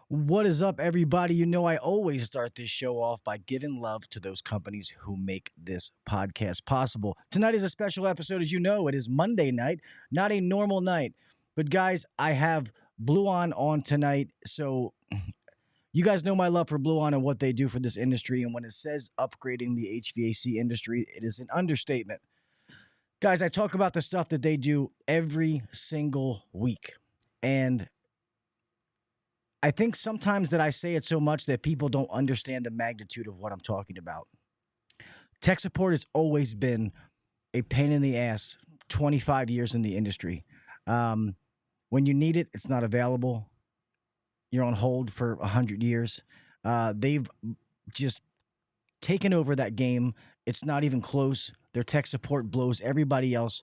What is up, everybody? You know, I always start this show off by giving love to those companies who make this podcast possible. Tonight is a special episode. As you know, it is Monday night, not a normal night. But, guys, I have Bluon on tonight. So, you guys know my love for Bluon and what they do for this industry. And when it says upgrading the HVAC industry, it is an understatement. Guys, I talk about the stuff that they do every single week. And I think sometimes that I say it so much that people don't understand the magnitude of what I'm talking about. Tech support has always been a pain in the ass, 25 years in the industry. When you need it, it's not available. You're on hold for 100 years. They've just taken over that game. It's not even close. Their tech support blows everybody else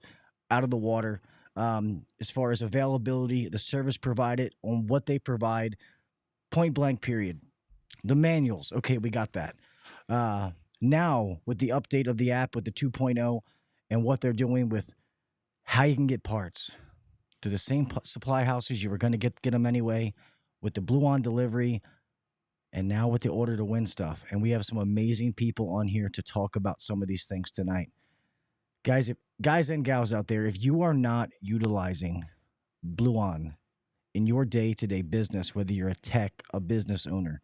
out of the water. As far as availability, the service provided on what they provide, point blank period. The manuals, okay, we got that. Now, with the update of the app with the 2.0 and what they're doing with how you can get parts to the same supply houses you were going to get them anyway, with the Bluon Delivery, and now with the order to win stuff. And we have some amazing people on here to talk about some of these things tonight. Guys and gals out there, if you are not utilizing Bluon in your day-to-day business, whether you're a tech, a business owner,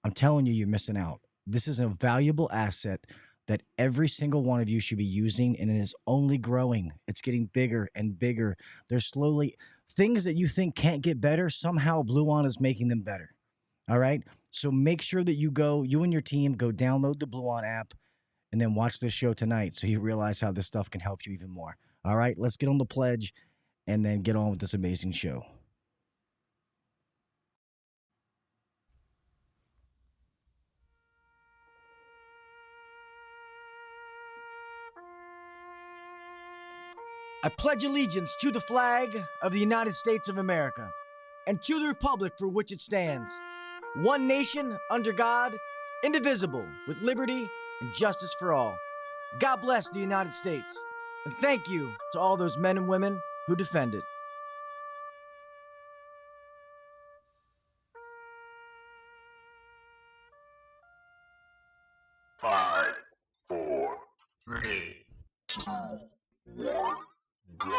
I'm telling you, you're missing out. This is a valuable asset that every single one of you should be using, and it is only growing. It's getting bigger and bigger. There's slowly things that you think can't get better. Somehow Bluon is making them better. All right? So make sure that you and your team go download the Bluon app, and then watch this show tonight so you realize how this stuff can help you even more. All right, let's get on the pledge and then get on with this amazing show. I pledge allegiance to the flag of the United States of America and to the republic for which it stands, one nation under God, indivisible, with liberty and justice for all. God bless the United States, and thank you to all those men and women who defend it. Five, four, three, two, one, go.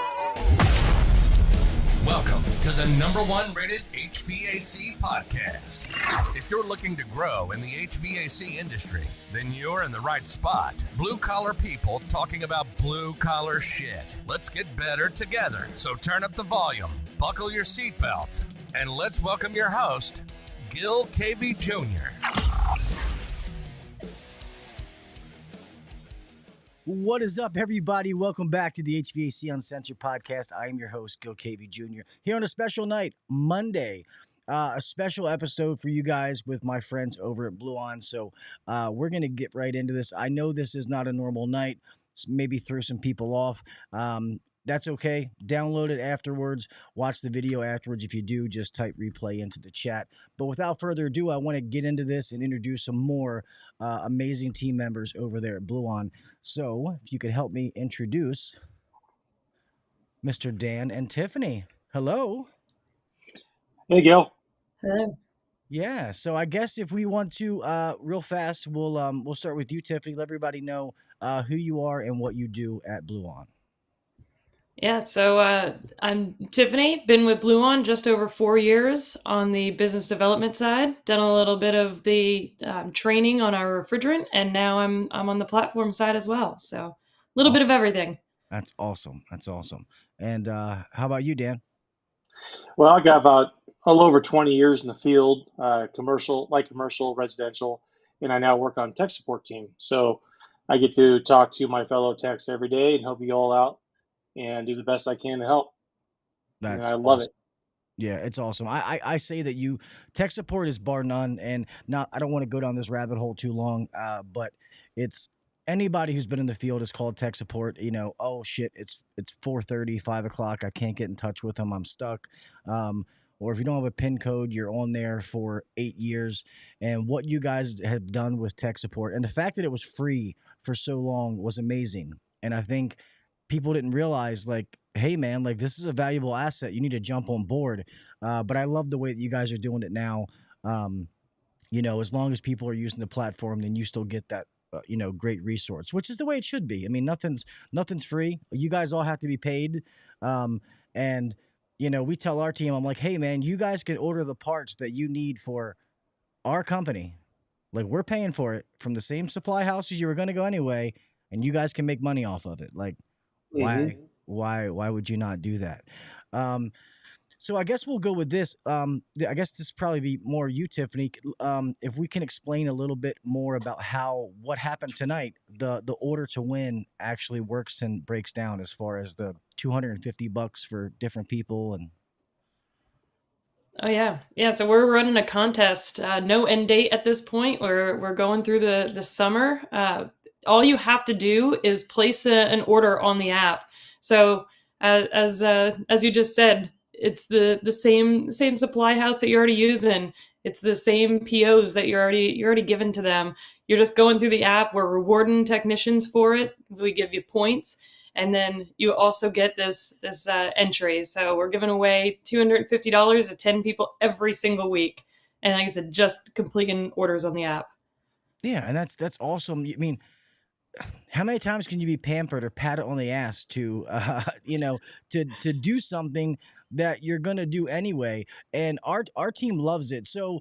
Welcome to the #1 rated HVAC podcast. If you're looking to grow in the HVAC industry, then you're in the right spot. Blue collar people talking about blue collar shit. Let's get better together. So turn up the volume, buckle your seatbelt, and let's welcome your host, Gil Cavey Jr. What is up, everybody? Welcome back to the HVAC Uncensored Podcast. I am your host, Gil Cavey Jr. Here on a special night, Monday, a special episode for you guys with my friends over at Bluon. So we're going to get right into this. I know this is not a normal night. Maybe throw some people off. That's okay. Download it afterwards. Watch the video afterwards. If you do, just type replay into the chat. But without further ado, I want to get into this and introduce some more amazing team members over there at Bluon. So if you could help me introduce Mr. Dan and Tiffany. Hello. Hey, Gil. Hello. Yeah. So I guess if we want to, real fast, we'll start with you, Tiffany. Let everybody know who you are and what you do at Bluon. Yeah, so I'm Tiffany, been with Bluon just over 4 years on the business development side, done a little bit of the training on our refrigerant, and now I'm on the platform side as well. So a little bit of everything. That's awesome. That's awesome. And how about you, Dan? Well, I got about a little over 20 years in the field, commercial, residential, and I now work on tech support team. So I get to talk to my fellow techs every day and help you all out and do the best I can to help. And I love it. Yeah, it's awesome. I say that tech support is bar none, and I don't want to go down this rabbit hole too long, but it's anybody who's been in the field is called tech support. You know, oh shit, it's 4:30, 5 o'clock. I can't get in touch with them. I'm stuck. Or if you don't have a PIN code, you're on there for 8 years. And what you guys have done with tech support and the fact that it was free for so long was amazing. And I think people didn't realize, like, hey man, like this is a valuable asset. You need to jump on board. But I love the way that you guys are doing it now. Um, as long as people are using the platform, then you still get that, great resource, which is the way it should be. I mean, nothing's free. You guys all have to be paid. And we tell our team, I'm like, hey man, you guys can order the parts that you need for our company. Like, we're paying for it from the same supply houses you were going to go anyway, and you guys can make money off of it. Like, Mm-hmm. why would you not do that? So I guess we'll go with this. I guess this probably be more you, Tiffany. If we can explain a little bit more about how what happened tonight, the order to win actually works and breaks down as far as the $250 for different people and. Oh yeah. So we're running a contest. No end date at this point. We're going through the summer. All you have to do is place an order on the app. So as you just said, it's the same supply house that you're already using. It's the same POs that you're already given to them. You're just going through the app. We're rewarding technicians for it. We give you points. And then you also get this entry. So we're giving away $250 to 10 people every single week. And like I said, just completing orders on the app. Yeah, and that's awesome. I mean, how many times can you be pampered or patted on the ass to to do something that you're gonna do anyway? And our team loves it. So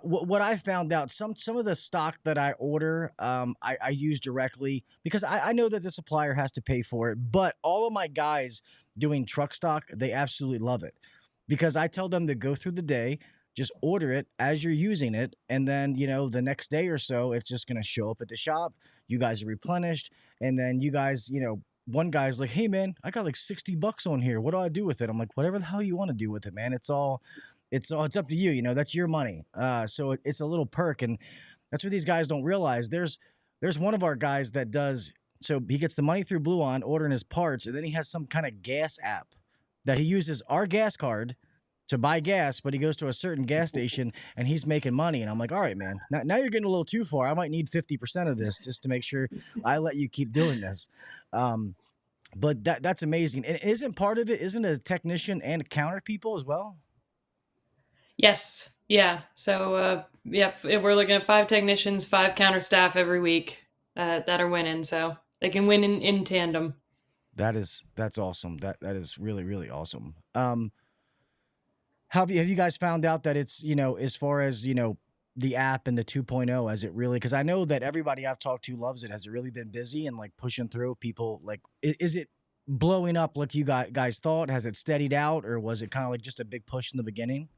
what I found out, some of the stock that I order, I use directly because I know that the supplier has to pay for it. But all of my guys doing truck stock, they absolutely love it because I tell them to go through the day, just order it as you're using it, and then the next day or so, it's just gonna show up at the shop. You guys are replenished, and then you guys, one guy's like, "Hey man, I got like $60 on here. What do I do with it?" I'm like, "Whatever the hell you want to do with it, man. It's up to you. That's your money." So it's a little perk, and that's what these guys don't realize. There's one of our guys that does. So he gets the money through Bluon, ordering his parts, and then he has some kind of gas app that he uses our gas card to buy gas, but he goes to a certain gas station and he's making money. And I'm like, all right, man, now you're getting a little too far. I might need 50% of this just to make sure I let you keep doing this. But that's amazing. And isn't part of it, isn't it a technician and counter people as well? Yes. Yeah. So we're looking at 5 technicians, 5 counter staff every week that are winning. So they can win in tandem. That's awesome. That is really, really awesome. Have you guys found out that it's, as far as, the app and the 2.0, as it really, because I know that everybody I've talked to loves it. Has it really been busy and like pushing through people? Like, is it blowing up like you guys thought? Has it steadied out, or was it kind of like just a big push in the beginning?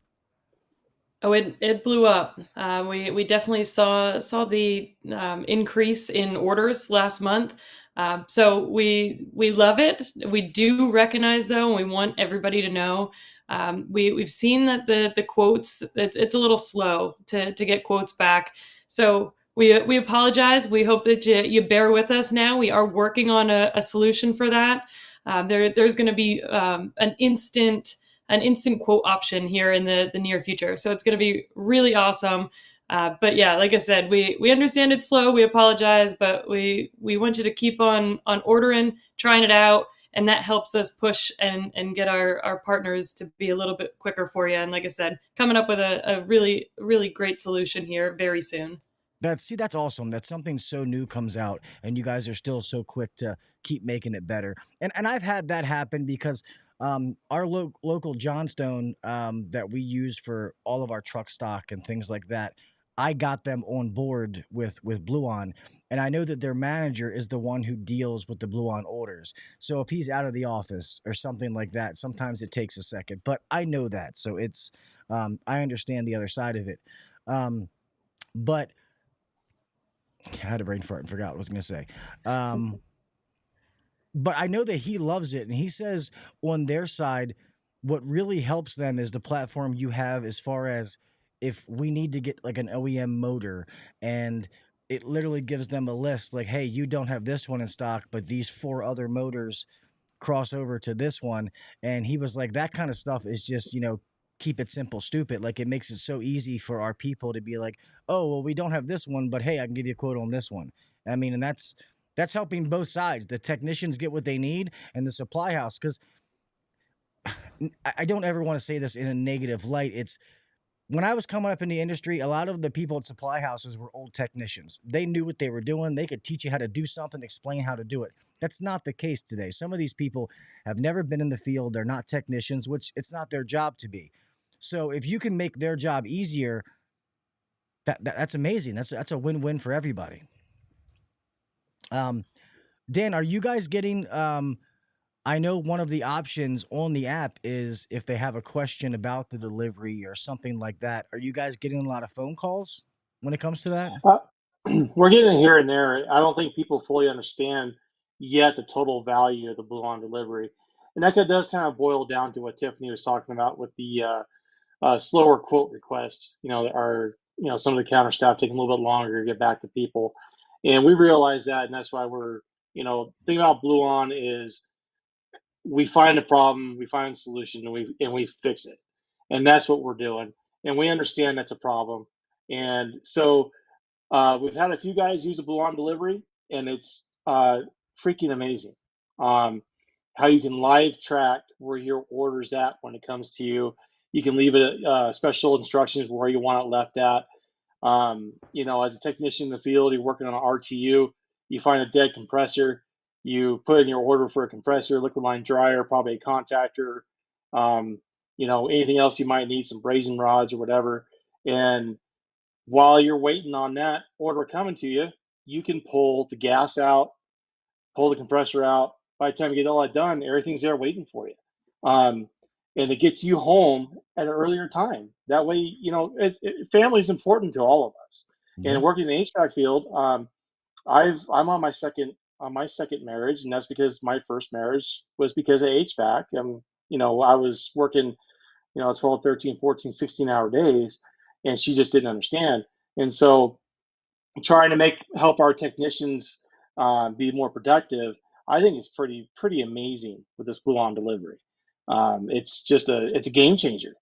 Oh, it blew up. We definitely saw the increase in orders last month. So we love it. We do recognize though, and we want everybody to know. We've seen that the quotes it's a little slow to get quotes back. So we apologize. We hope that you bear with us now. We are working on a solution for that. There's going to be an instant quote option here in the near future. So it's going to be really awesome. But yeah, like I said, we understand it's slow. We apologize, but we want you to keep on ordering, trying it out. And that helps us push and get our partners to be a little bit quicker for you. And like I said, coming up with a really, really great solution here very soon. That's awesome. That something so new comes out and you guys are still so quick to keep making it better. And I've had that happen because our local Johnstone that we use for all of our truck stock and things like that, I got them on board with Bluon, and I know that their manager is the one who deals with the Bluon orders. So if he's out of the office or something like that, sometimes it takes a second, but I know that. So it's I understand the other side of it. But I had a brain fart and forgot what I was going to say. But I know that he loves it, and he says on their side, what really helps them is the platform you have as far as if we need to get like an OEM motor, and it literally gives them a list like, hey, you don't have this one in stock, but these 4 other motors cross over to this one. And he was like, that kind of stuff is just, keep it simple, stupid. Like, it makes it so easy for our people to be like, oh, well, we don't have this one, but hey, I can give you a quote on this one. I mean, and That's helping both sides. The technicians get what they need and the supply house. Because I don't ever want to say this in a negative light. It's when I was coming up in the industry, a lot of the people at supply houses were old technicians. They knew what they were doing. They could teach you how to do something, explain how to do it. That's not the case today. Some of these people have never been in the field. They're not technicians, which it's not their job to be. So if you can make their job easier, that's amazing. That's a win-win for everybody. Dan, are you guys getting I know one of the options on the app is if they have a question about the delivery or something like that. Are you guys getting a lot of phone calls when it comes to that? Uh, we're getting it here and there. I don't think people fully understand yet the total value of the Bluon delivery, and that does kind of boil down to what Tiffany was talking about with the slower quote requests. Some of the counter staff taking a little bit longer to get back to people, and we realize that, and that's why we're thing about Bluon is we find a problem, we find a solution, and we fix it, and that's what we're doing, and we understand that's a problem, and so we've had a few guys use a Bluon delivery, and it's freaking amazing. How you can live track where your order's at when it comes to you. You can leave it special instructions where you want it left at. As a technician in the field, you're working on an RTU, you find a dead compressor, you put in your order for a compressor, liquid line dryer, probably a contactor, anything else you might need, some brazing rods or whatever. And while you're waiting on that order coming to you, you can pull the gas out, pull the compressor out. By the time you get all that done, everything's there waiting for you. And it gets you home at an earlier time. That way, family is important to all of us. Yeah. And working in the HVAC field, I'm on my second marriage, and that's because my first marriage was because of HVAC. I was working 12, 13, 14, 16-hour days, and she just didn't understand. And so trying to help our technicians be more productive, I think it's pretty amazing with this Bluon delivery. It's a game changer.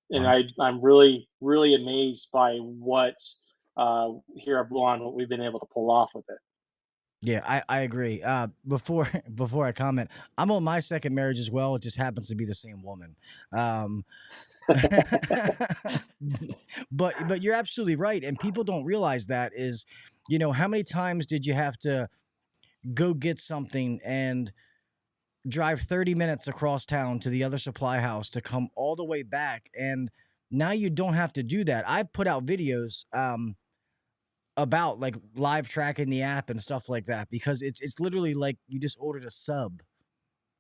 And Wow. I'm really, really amazed by what here at Bluon, what we've been able to pull off with it. Yeah, I agree. Before before I comment, I'm on my second marriage as well. It just happens to be the same woman. Um, but you're absolutely right, and people don't realize that is, how many times did you have to go get something and drive 30 minutes across town to the other supply house to come all the way back, and now you don't have to do that. I've put out videos about like live tracking the app and stuff like that because it's literally like you just ordered a sub.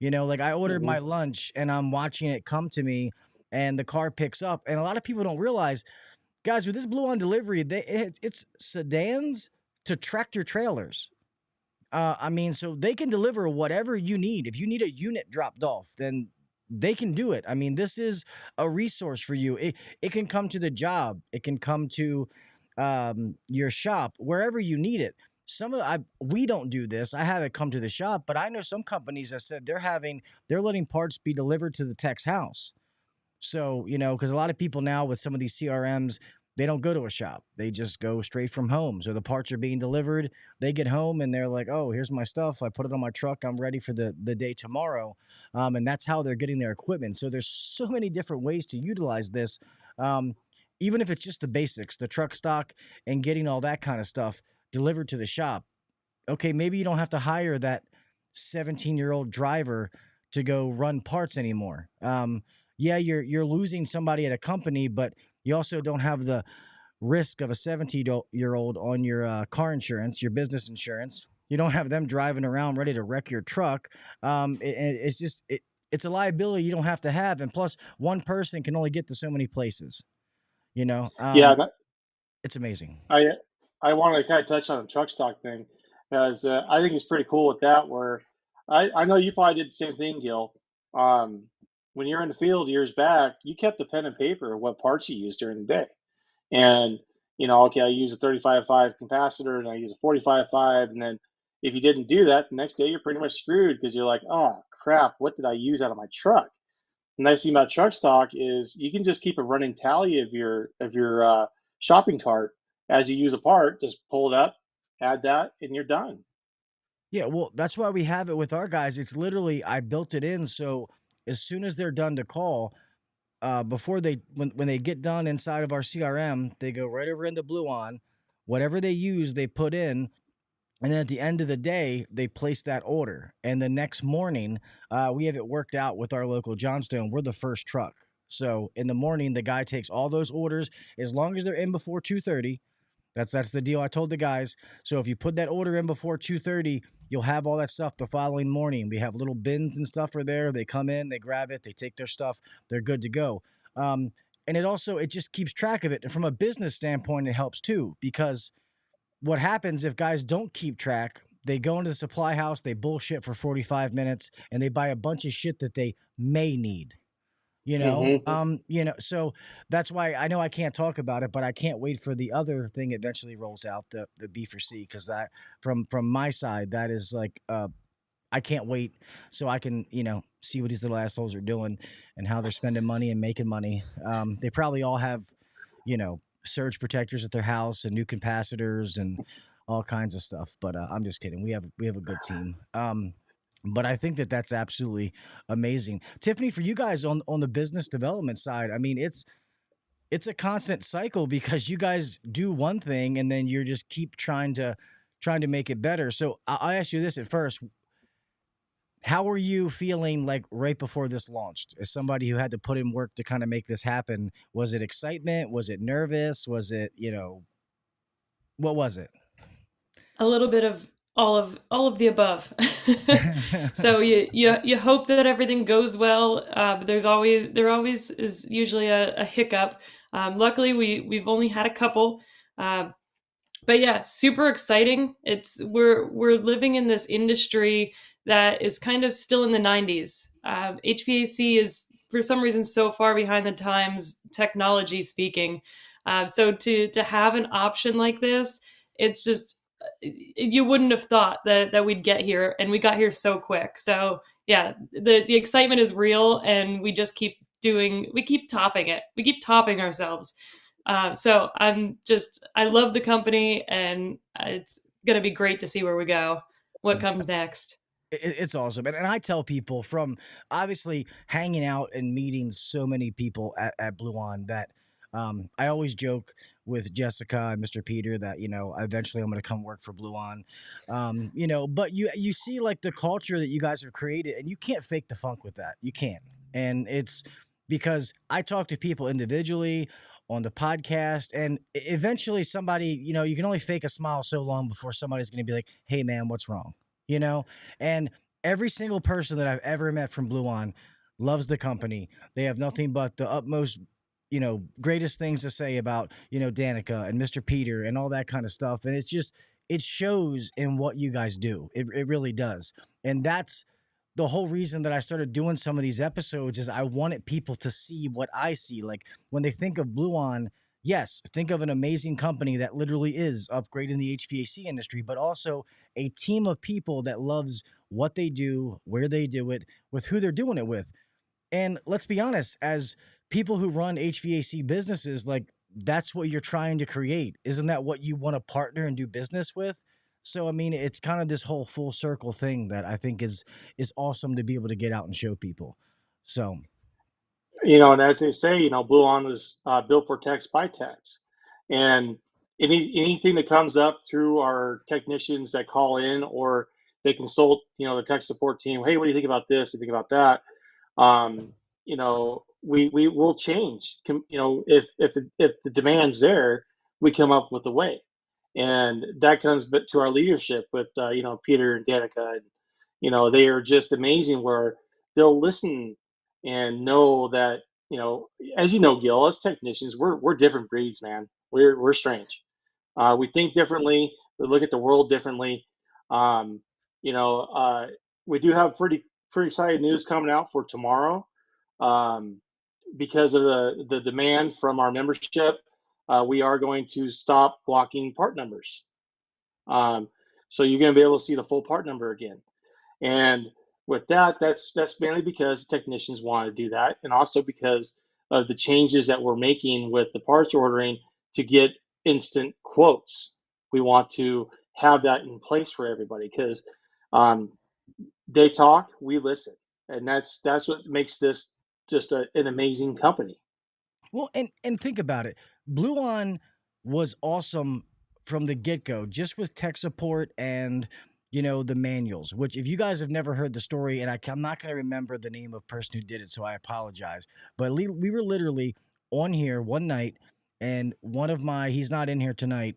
Like I ordered Mhm. my lunch and I'm watching it come to me and the car picks up. And a lot of people don't realize, guys, with this Bluon delivery, it's sedans to tractor trailers. So they can deliver whatever you need. If you need a unit dropped off, then they can do it. I mean, this is a resource for you. It can come to the job. It can come to your shop, wherever you need it. We don't do this. I have it come to the shop, but I know some companies that said they're letting parts be delivered to the tech's house. So, because a lot of people now with some of these CRMs, they don't go to a shop. They just go straight from home. So the parts are being delivered. They get home and they're like, oh, here's my stuff. I put it on my truck. I'm ready for the day tomorrow. And that's how they're getting their equipment. So there's so many different ways to utilize this. Um, Even if it's just the basics, the truck stock and getting all that kind of stuff delivered to the shop. Okay, maybe you don't have to hire that 17-year-old driver to go run parts anymore. Yeah, you're losing somebody at a company, but you also don't have the risk of a 17-year-old on your car insurance, your business insurance. You don't have them driving around ready to wreck your truck. It's a liability you don't have to have, and plus, one person can only get to so many places. You know, Yeah, um, it's amazing. I I want to kind of touch on the truck stock thing because I think it's pretty cool with that. Where I know you probably did the same thing, Gil. Um, when you're in the field years back, you kept a pen and paper of what parts you used during the day, and okay, I use a 35.5 capacitor and I use a 45.5, and then if you didn't do that, the next day you're pretty much screwed because you're like, oh crap, what did I use out of my truck? The nice thing about truck stock is you can just keep a running tally of your shopping cart as you use a part. Just pull it up, add that, and you're done. Yeah, well, that's why we have it with our guys. It's literally I built it in so as soon as they're done to call, before they when they get done inside of our CRM, they go right over into Bluon. Whatever they use, they put in, and then at the end of the day, they place that order. And the next morning, we have it worked out with our local Johnstone. We're the first truck. So in the morning, the guy takes all those orders as long as they're in before 2:30. That's the deal I told the guys. So if you put that order in before 2:30, you'll have all that stuff the following morning. We have little bins and stuff are there. They come in, they grab it, they take their stuff, they're good to go. Um, and it just keeps track of it. And from a business standpoint, it helps too, because what happens if guys don't keep track? They go into the supply house, they bullshit for 45 minutes, and they buy a bunch of shit that they may need. Mm-hmm. So that's why I know I can't talk about it, but I can't wait for the other thing eventually rolls out, the B for C, because that from my side, that is like I can't wait so I can, see what these little assholes are doing and how they're spending money and making money. They probably all have, surge protectors at their house and new capacitors and all kinds of stuff. But I'm just kidding. We have a good team. But I think that that's absolutely amazing. Tiffany, for you guys on the business development side, I mean, it's a constant cycle because you guys do one thing and then you're just keep trying to make it better. So I'll ask you this at first. How were you feeling like right before this launched? As somebody who had to put in work to kind of make this happen, was it excitement? Was it nervous? Was it, what was it? A little bit of all of the above. So you hope that everything goes well, but there always is usually a hiccup. Luckily, we've only had a couple. Uh, but yeah, super exciting. We're living in this industry that is kind of still in the 90s. HVAC is for some reason so far behind the times, technology speaking. So to have an option like this, it's just you wouldn't have thought that we'd get here, and we got here so quick. So yeah, the excitement is real, and we keep topping it. We keep topping ourselves. So I love the company, and it's going to be great to see where we go, what comes next. It's awesome. And I tell people from obviously hanging out and meeting so many people at Bluon that I always joke with Jessica and Mr. Peter that, eventually I'm going to come work for Bluon. But you see like the culture that you guys have created, and you can't fake the funk with that. You can't. And it's because I talk to people individually on the podcast, and eventually somebody, you can only fake a smile so long before somebody's going to be like, hey man, what's wrong? you know? And every single person that I've ever met from Bluon loves the company. They have nothing but the utmost, greatest things to say about, Danica and Mr. Peter and all that kind of stuff. And it shows in what you guys do. It really does. And that's the whole reason that I started doing some of these episodes is I wanted people to see what I see. Like when they think of Bluon, yes, think of an amazing company that literally is upgrading the HVAC industry, but also a team of people that loves what they do, where they do it, with who they're doing it with. And let's be honest, as people who run HVAC businesses, like that's what you're trying to create. Isn't that what you want to partner and do business with? So I mean, it's kind of this whole full circle thing that I think is awesome to be able to get out and show people. So And as they say, Blue On was built for text by text, and anything that comes up through our technicians that call in or they consult, the tech support team. Hey, what do you think about this? What do you think about that? We will change. If the demand's there, we come up with a way, and that comes to our leadership with Peter and Danica, and they are just amazing. Where they'll listen and know that as Gil, as technicians, we're different breeds, man. We're strange. We think differently. We look at the world differently. Um, you know, uh, we do have pretty exciting news coming out for tomorrow. Um, because of the demand from our membership, we are going to stop blocking part numbers. Um, so you're going to be able to see the full part number again. And with that, that's mainly because technicians want to do that, and also because of the changes that we're making with the parts ordering to get instant quotes. We want to have that in place for everybody because They talk, we listen, and that's what makes this just an amazing company. Well, and think about it. Bluon was awesome from the get-go, just with tech support and the manuals. Which, if you guys have never heard the story, and I'm not going to remember the name of the person who did it, so I apologize. But we were literally on here one night, and he's not in here tonight.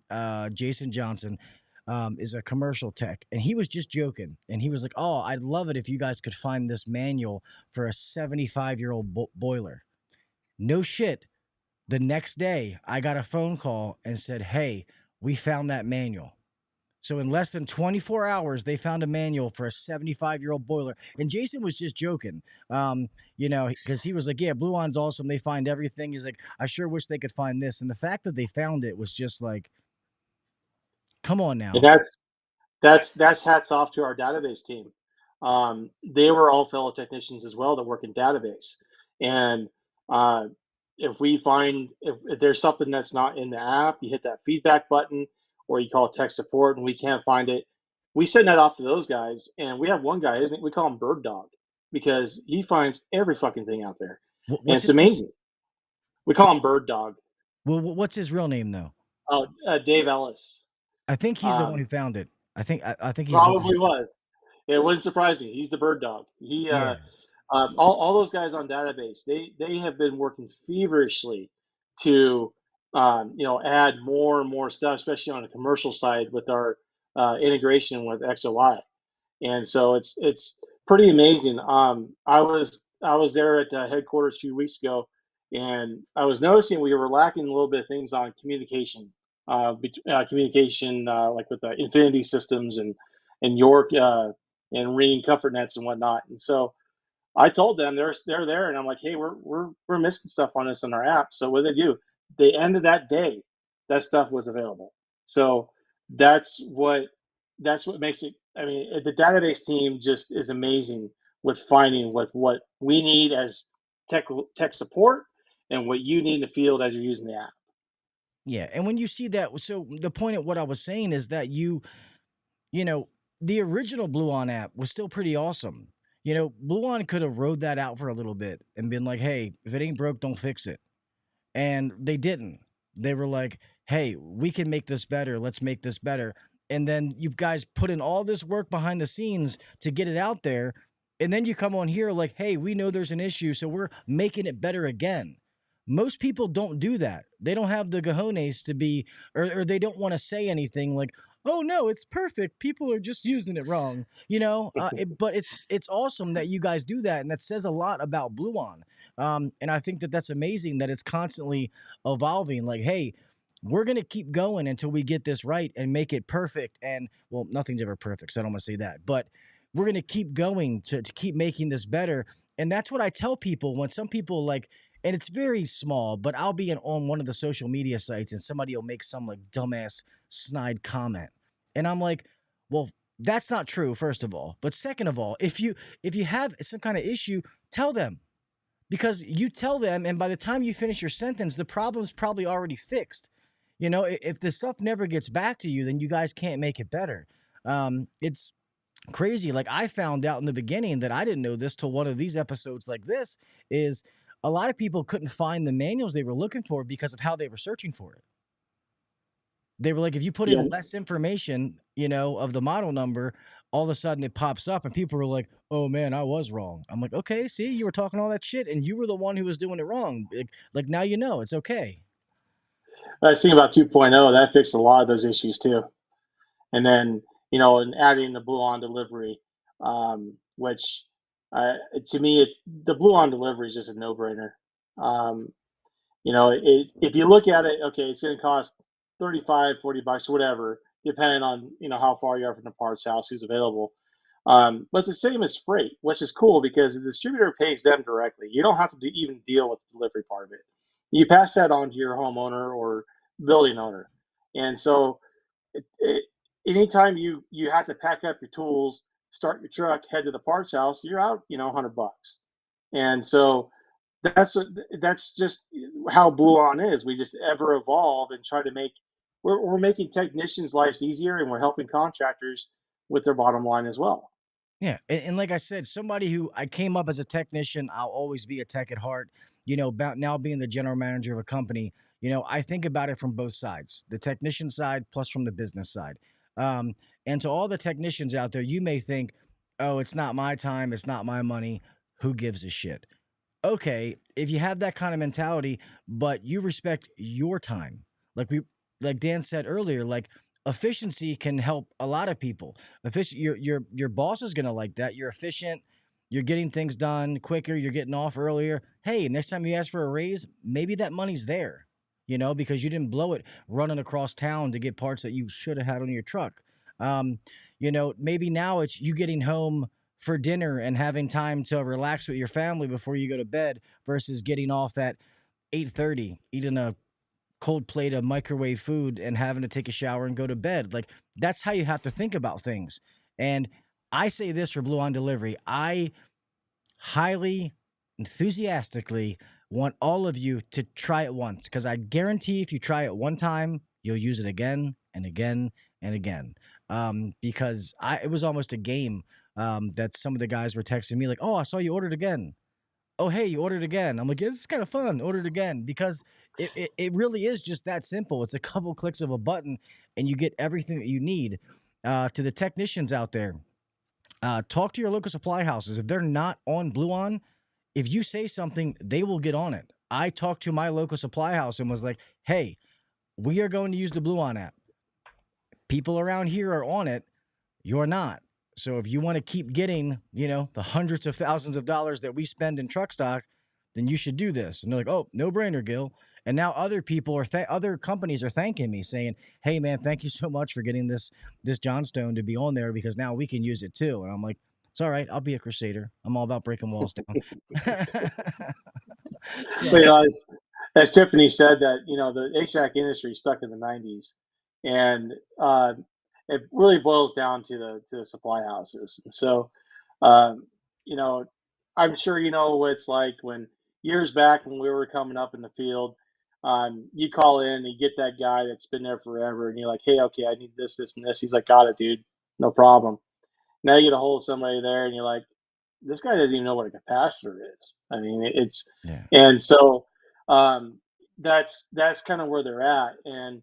Jason Johnson. Is a commercial tech, and he was just joking, and he was like, "Oh, I'd love it if you guys could find this manual for a 75-year-old boiler." No shit. The next day, I got a phone call and said, "Hey, we found that manual." So in less than 24 hours, they found a manual for a 75-year-old boiler. And Jason was just joking, because he was like, "Yeah, Bluon's awesome. They find everything." He's like, "I sure wish they could find this." And the fact that they found it was just like, come on And now. that's hats off to our database team. They were all fellow technicians as well that work in database. And uh, if there's something that's not in the app, you hit that feedback button or you call tech support and we can't find it. We send that off to those guys, and we have one guy, isn't it? We call him Bird Dog because he finds every fucking thing out there, and What's it's his name? amazing. We call him Bird Dog. Well, what's his real name though? Dave Ellis. I think he's the one who Um, found it. I think he's the one. Probably was. It wouldn't surprise me. He's the Bird Dog. Yeah. All those guys on database, they have been working feverishly to add more and more stuff, especially on the commercial side with our integration with XOI. And so it's pretty amazing. I was there at headquarters a few weeks ago, and I was noticing we were lacking a little bit of things on communication, like with the Infinity systems and York and Ring comfort nets and whatnot. And so I told them they're there, and I'm like, hey, we're missing stuff on this in our app. So what did they do? The end of that day, that stuff was available. So that's what that's what makes it. I mean, the database team just is amazing with finding what we need as tech support and what you need in the field as you're using the app. Yeah, and when you see that, so the point of what I was saying is that you know, the original Bluon app was still pretty awesome. Bluon could have rode that out for a little bit and been like, "Hey, if it ain't broke, don't fix it." And they didn't. They were like, "Hey, we can make this better. Let's make this better." And then you guys put in all this work behind the scenes to get it out there, and then you come on here like, "Hey, we know there's an issue, so we're making it better again." Most people don't do that. They don't have the cojones to be, or they don't want to say anything like, "Oh no, it's perfect. People are just using it wrong." But it's awesome that you guys do that, and that says a lot about Bluon. And I think that that's amazing that it's constantly evolving. Like, hey, we're gonna keep going until we get this right and make it perfect. And well, nothing's ever perfect, so I don't want to say that, but we're gonna keep going to keep making this better. And that's what I tell people when some people like, and it's very small, but I'll be on one of the social media sites and somebody will make some like dumbass snide comment. And I'm like, well, that's not true, first of all. But second of all, if you have some kind of issue, tell them. Because you tell them, and by the time you finish your sentence, the problem's probably already fixed. If the stuff never gets back to you, then you guys can't make it better. It's crazy. Like, I found out in the beginning that I didn't know this till one of these episodes like this is a lot of people couldn't find the manuals they were looking for because of how they were searching for it. They were like, if you put Yeah, in less information, of the model number, all of a sudden it pops up and people were like, "Oh man, I was wrong." I'm like, "Okay, see, you were talking all that shit and you were the one who was doing it wrong. Like now it's okay." I was thinking about 2.0. That fixed a lot of those issues too. And then and adding the Bluon Delivery, which to me, it's the Bluon Delivery is just a no-brainer. Um, if you look at it, okay, it's going to cost 35, $40, whatever, depending on how far you are from the parts house, who's available. But it's the same as freight, which is cool because the distributor pays them directly. You don't have to even deal with the delivery part of it. You pass that on to your homeowner or building owner, and so it, anytime you have to pack up your tools, start your truck, head to the parts house, you're out, $100. And so that's that's just how Bluon is. We just ever evolve and try to we're making technicians' lives easier, and we're helping contractors with their bottom line as well. Yeah, and like I said, somebody who I came up as a technician, I'll always be a tech at heart. About now being the general manager of a company, I think about it from both sides, the technician side plus from the business side. Um, and to all the technicians out there, you may think, oh, it's not my time, it's not my money. Who gives a shit? Okay, if you have that kind of mentality, but you respect your time, like like Dan said earlier, like efficiency can help a lot of people. Your boss is gonna like that. You're efficient. You're getting things done quicker. You're getting off earlier. Hey, next time you ask for a raise, maybe that money's there. Because you didn't blow it running across town to get parts that you should have had on your truck. Um, maybe now it's you getting home for dinner and having time to relax with your family before you go to bed versus getting off at 8:30, eating a cold plate of microwave food and having to take a shower and go to bed. Like that's how you have to think about things. And I say this for Bluon Delivery. I highly enthusiastically want all of you to try it once because I guarantee if you try it one time, you'll use it again and again and again. Because it was almost a game that some of the guys were texting me like, "Oh, I saw you ordered again. Oh, hey, you ordered again." I'm like, yeah, "This is kind of fun. Ordered again," because it really is just that simple. It's a couple clicks of a button, and you get everything that you need. To the technicians out there, talk to your local supply houses. If they're not on Bluon, if you say something, they will get on it. I talked to my local supply house and was like, "Hey, we are going to use the Bluon app. People around here are on it. You're not. So if you want to keep getting, the hundreds of thousands of dollars that we spend in truck stock, then you should do this." And they're like, "Oh, no brainer, Gil." And now other people other companies are thanking me saying, "Hey man, thank you so much for getting this Johnstone to be on there because now we can use it too." And I'm like, "It's all right. I'll be a crusader. I'm all about breaking walls down." But, So, as Tiffany said, that the HVAC industry stuck in the '90s, and it really boils down to the supply houses. And so, um, you know, I'm sure you know what it's like when years back when we were coming up in the field. You call in and you get that guy that's been there forever, and you're like, "Hey, okay, I need this, this, and this." He's like, "Got it, dude, no problem." Now you get a hold of somebody there, and you're like, this guy doesn't even know what a capacitor is. I mean, it's yeah. and so um, that's kind of where they're at, and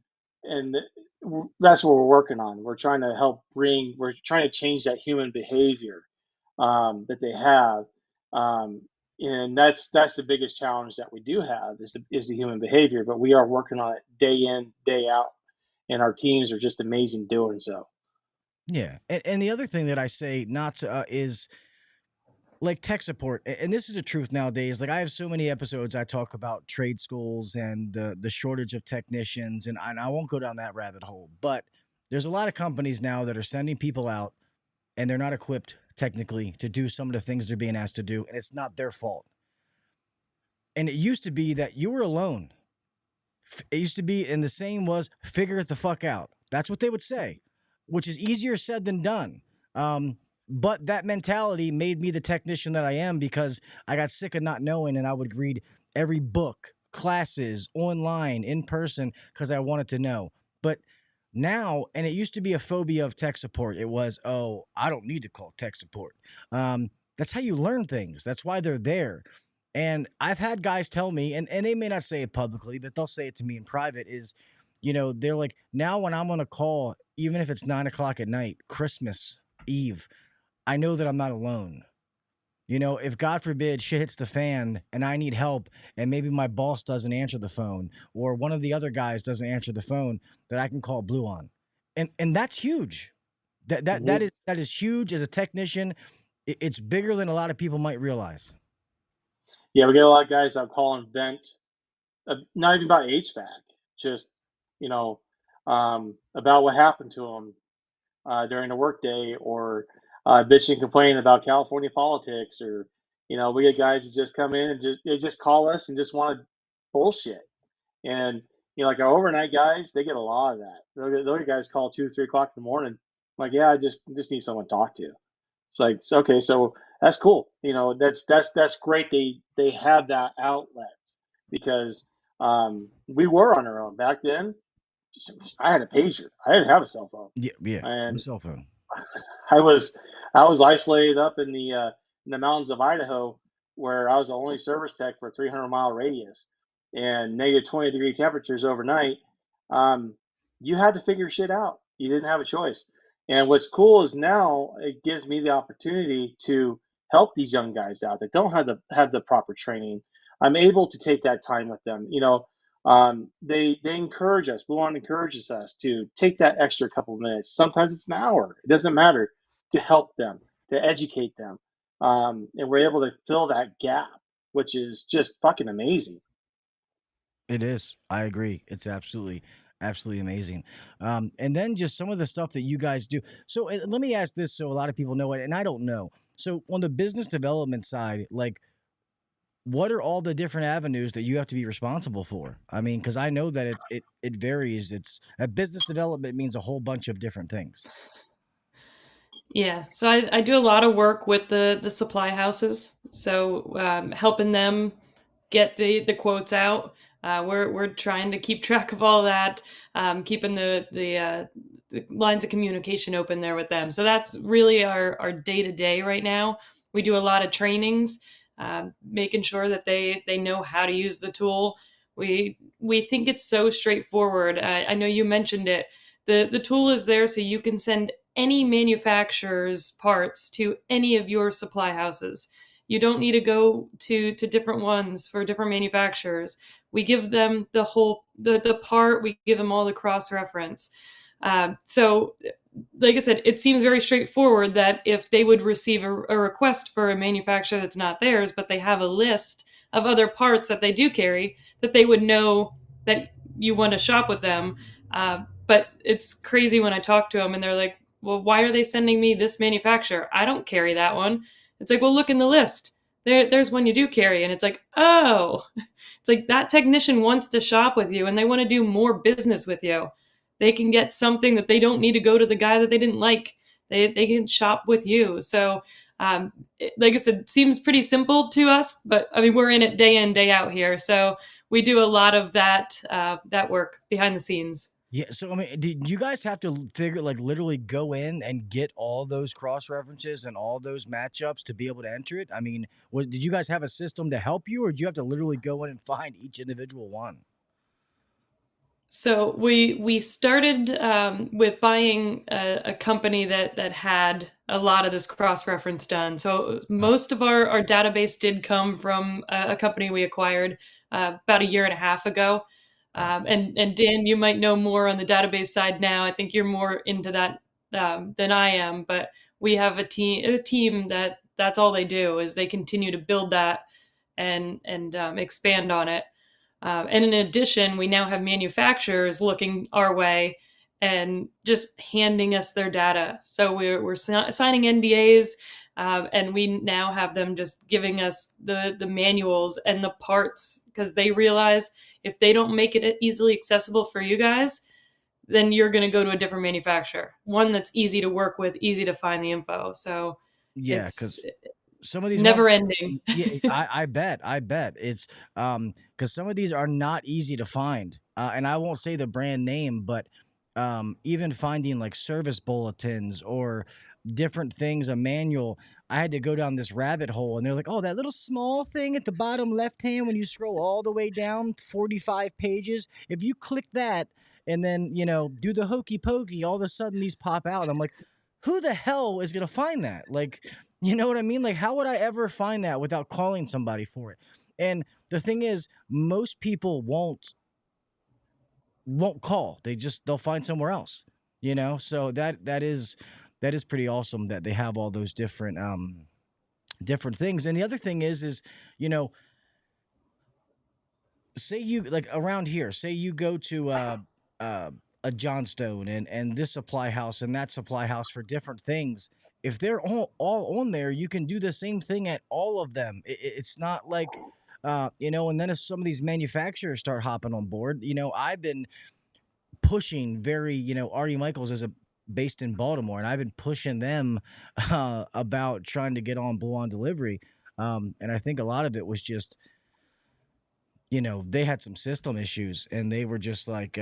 that's what we're working on. We're trying to change that human behavior that they have, um, and that's the biggest challenge that we do have is the human behavior. But we are working on it day in, day out, and our teams are just amazing doing so. Yeah. And the other thing that I say not to, is like tech support, and this is the truth nowadays. Like I have so many episodes I talk about trade schools and the shortage of technicians, and I won't go down that rabbit hole. But there's a lot of companies now that are sending people out, and they're not equipped technically to do some of the things they're being asked to do, and it's not their fault. And it used to be that you were alone. It used to be, and the saying was, "Figure it the fuck out." That's what they would say, which is easier said than done. But that mentality made me the technician that I am because I got sick of not knowing, and I would read every book, classes, online, in person, because I wanted to know. But now, and it used to be a phobia of tech support. It was, "Oh, I don't need to call tech support." That's how you learn things. That's why they're there. And I've had guys tell me, and they may not say it publicly, but they'll say it to me in private, is, they're like, now when I'm on a call, even if it's 9 o'clock at night, Christmas Eve, I know that I'm not alone. If God forbid shit hits the fan and I need help and maybe my boss doesn't answer the phone or one of the other guys doesn't answer the phone, that I can call Bluon. And that's huge. Mhm. That is huge as a technician. It's bigger than a lot of people might realize. Yeah, we get a lot of guys that call and vent, not even about HVAC, just you know, about what happened to them during the workday, or bitching and complaining about California politics, or we get guys that just come in and just call us and just want to bullshit. And like our overnight guys, they get a lot of that. Those guys call 2, 3 o'clock in the morning, like, yeah, I just need someone to talk to. It's like, okay, so that's cool. That's great. They have that outlet because we were on our own back then. I had a pager. I didn't have a cell phone, Yeah, yeah, no and cell phone. I was I was isolated up in the mountains of Idaho, where I was the only service tech for a 300-mile radius, and negative 20-degree temperatures overnight. Um, you had to figure shit out. You didn't have a choice. And what's cool is now it gives me the opportunity to help these young guys out that don't have the proper training. I'm able to take that time with them. They encourage us. Bluon encourages us to take that extra couple of minutes. Sometimes it's an hour. It doesn't matter, to help them, to educate them, and we're able to fill that gap, which is just fucking amazing. It is. I agree. It's absolutely amazing. And then just some of the stuff that you guys do. So let me ask this, so a lot of people know it, and I don't know. So on the business development side, like, what are all the different avenues that you have to be responsible for? I mean, because I know that it varies. It's business development means a whole bunch of different things. Yeah, so I do a lot of work with the supply houses, so helping them get the quotes out. We're trying to keep track of all that, keeping the lines of communication open there with them. So that's really our day to day right now. We do a lot of trainings, making sure that they know how to use the tool. We think it's so straightforward. I know you mentioned it. The tool is there so you can send any manufacturer's parts to any of your supply houses. You don't need to go to different ones for different manufacturers. We give them the part. We give them all the cross reference. So, like I said, it seems very straightforward that if they would receive a request for a manufacturer that's not theirs, but they have a list of other parts that they do carry, that they would know that you want to shop with them. But it's crazy when I talk to them and they're like, well, why are they sending me this manufacturer? I don't carry that one. It's like, well, look in the list. There's one you do carry. And it's like, oh, it's like that technician wants to shop with you and they want to do more business with you. They can get something that they don't need to go to the guy that they didn't like. They can shop with you. So, like I said, it seems pretty simple to us, but I mean, we're in it day in, day out here. So we do a lot of that work behind the scenes. Yeah. So I mean, did you guys have to figure, like, literally go in and get all those cross references and all those matchups to be able to enter it? I mean, did you guys have a system to help you, or did you have to literally go in and find each individual one? So we started with buying a company that had a lot of this cross reference done. So most of our database did come from a company we acquired about a year and a half ago. And Dan, you might know more on the database side now. I think you're more into that than I am. But we have a team that's all they do is they continue to build that and expand on it. And in addition, we now have manufacturers looking our way and just handing us their data. So we're signing NDAs, and we now have them just giving us the manuals and the parts because they realize if they don't make it easily accessible for you guys, then you're going to go to a different manufacturer, one that's easy to work with, easy to find the info. So Yeah, it's because some of these never ones, ending. yeah, I bet it's because some of these are not easy to find, and I won't say the brand name, but even finding like service bulletins or different things, a manual. I had to go down this rabbit hole, and they're like, "Oh, that little small thing at the bottom left hand when you scroll all the way down 45 pages. If you click that and then do the hokey pokey, all of a sudden these pop out." And I'm like, "Who the hell is gonna find that?" Like, you know what I mean? Like, how would I ever find that without calling somebody for it? And the thing is, most people won't call. They'll find somewhere else. So that is pretty awesome that they have all those different things. And the other thing is you know, say you, like, around here, say you go to uh, a Johnstone and this supply house and that supply house for different things. If they're all on there, you can do the same thing at all of them. It's not like, and then if some of these manufacturers start hopping on board, I've been pushing Artie Michaels is based in Baltimore, and I've been pushing them about trying to get on Bluon Delivery. And I think a lot of it was just they had some system issues and they were just like,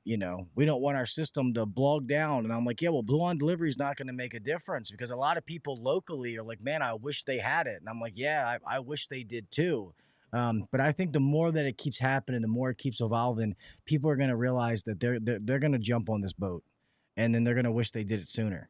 we don't want our system to bog down. And I'm like, yeah, well, Bluon Delivery is not going to make a difference because a lot of people locally are like, man, I wish they had it. And I'm like, yeah, I wish they did too. But I think the more that it keeps happening, the more it keeps evolving, people are going to realize that they're going to jump on this boat and then they're going to wish they did it sooner.